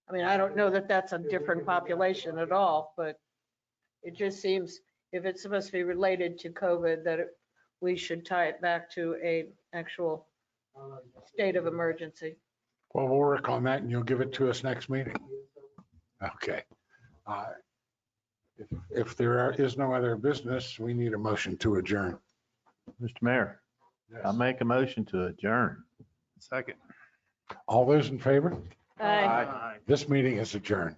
I mean, I don't know that that's a different population at all, but it just seems if it's supposed to be related to COVID, that we should tie it back to a actual state of emergency. Well, we'll work on that and you'll give it to us next meeting. Okay. If there is no other business, we need a motion to adjourn. Mr. Mayor, I make a motion to adjourn. Second. All those in favor? Aye. This meeting is adjourned.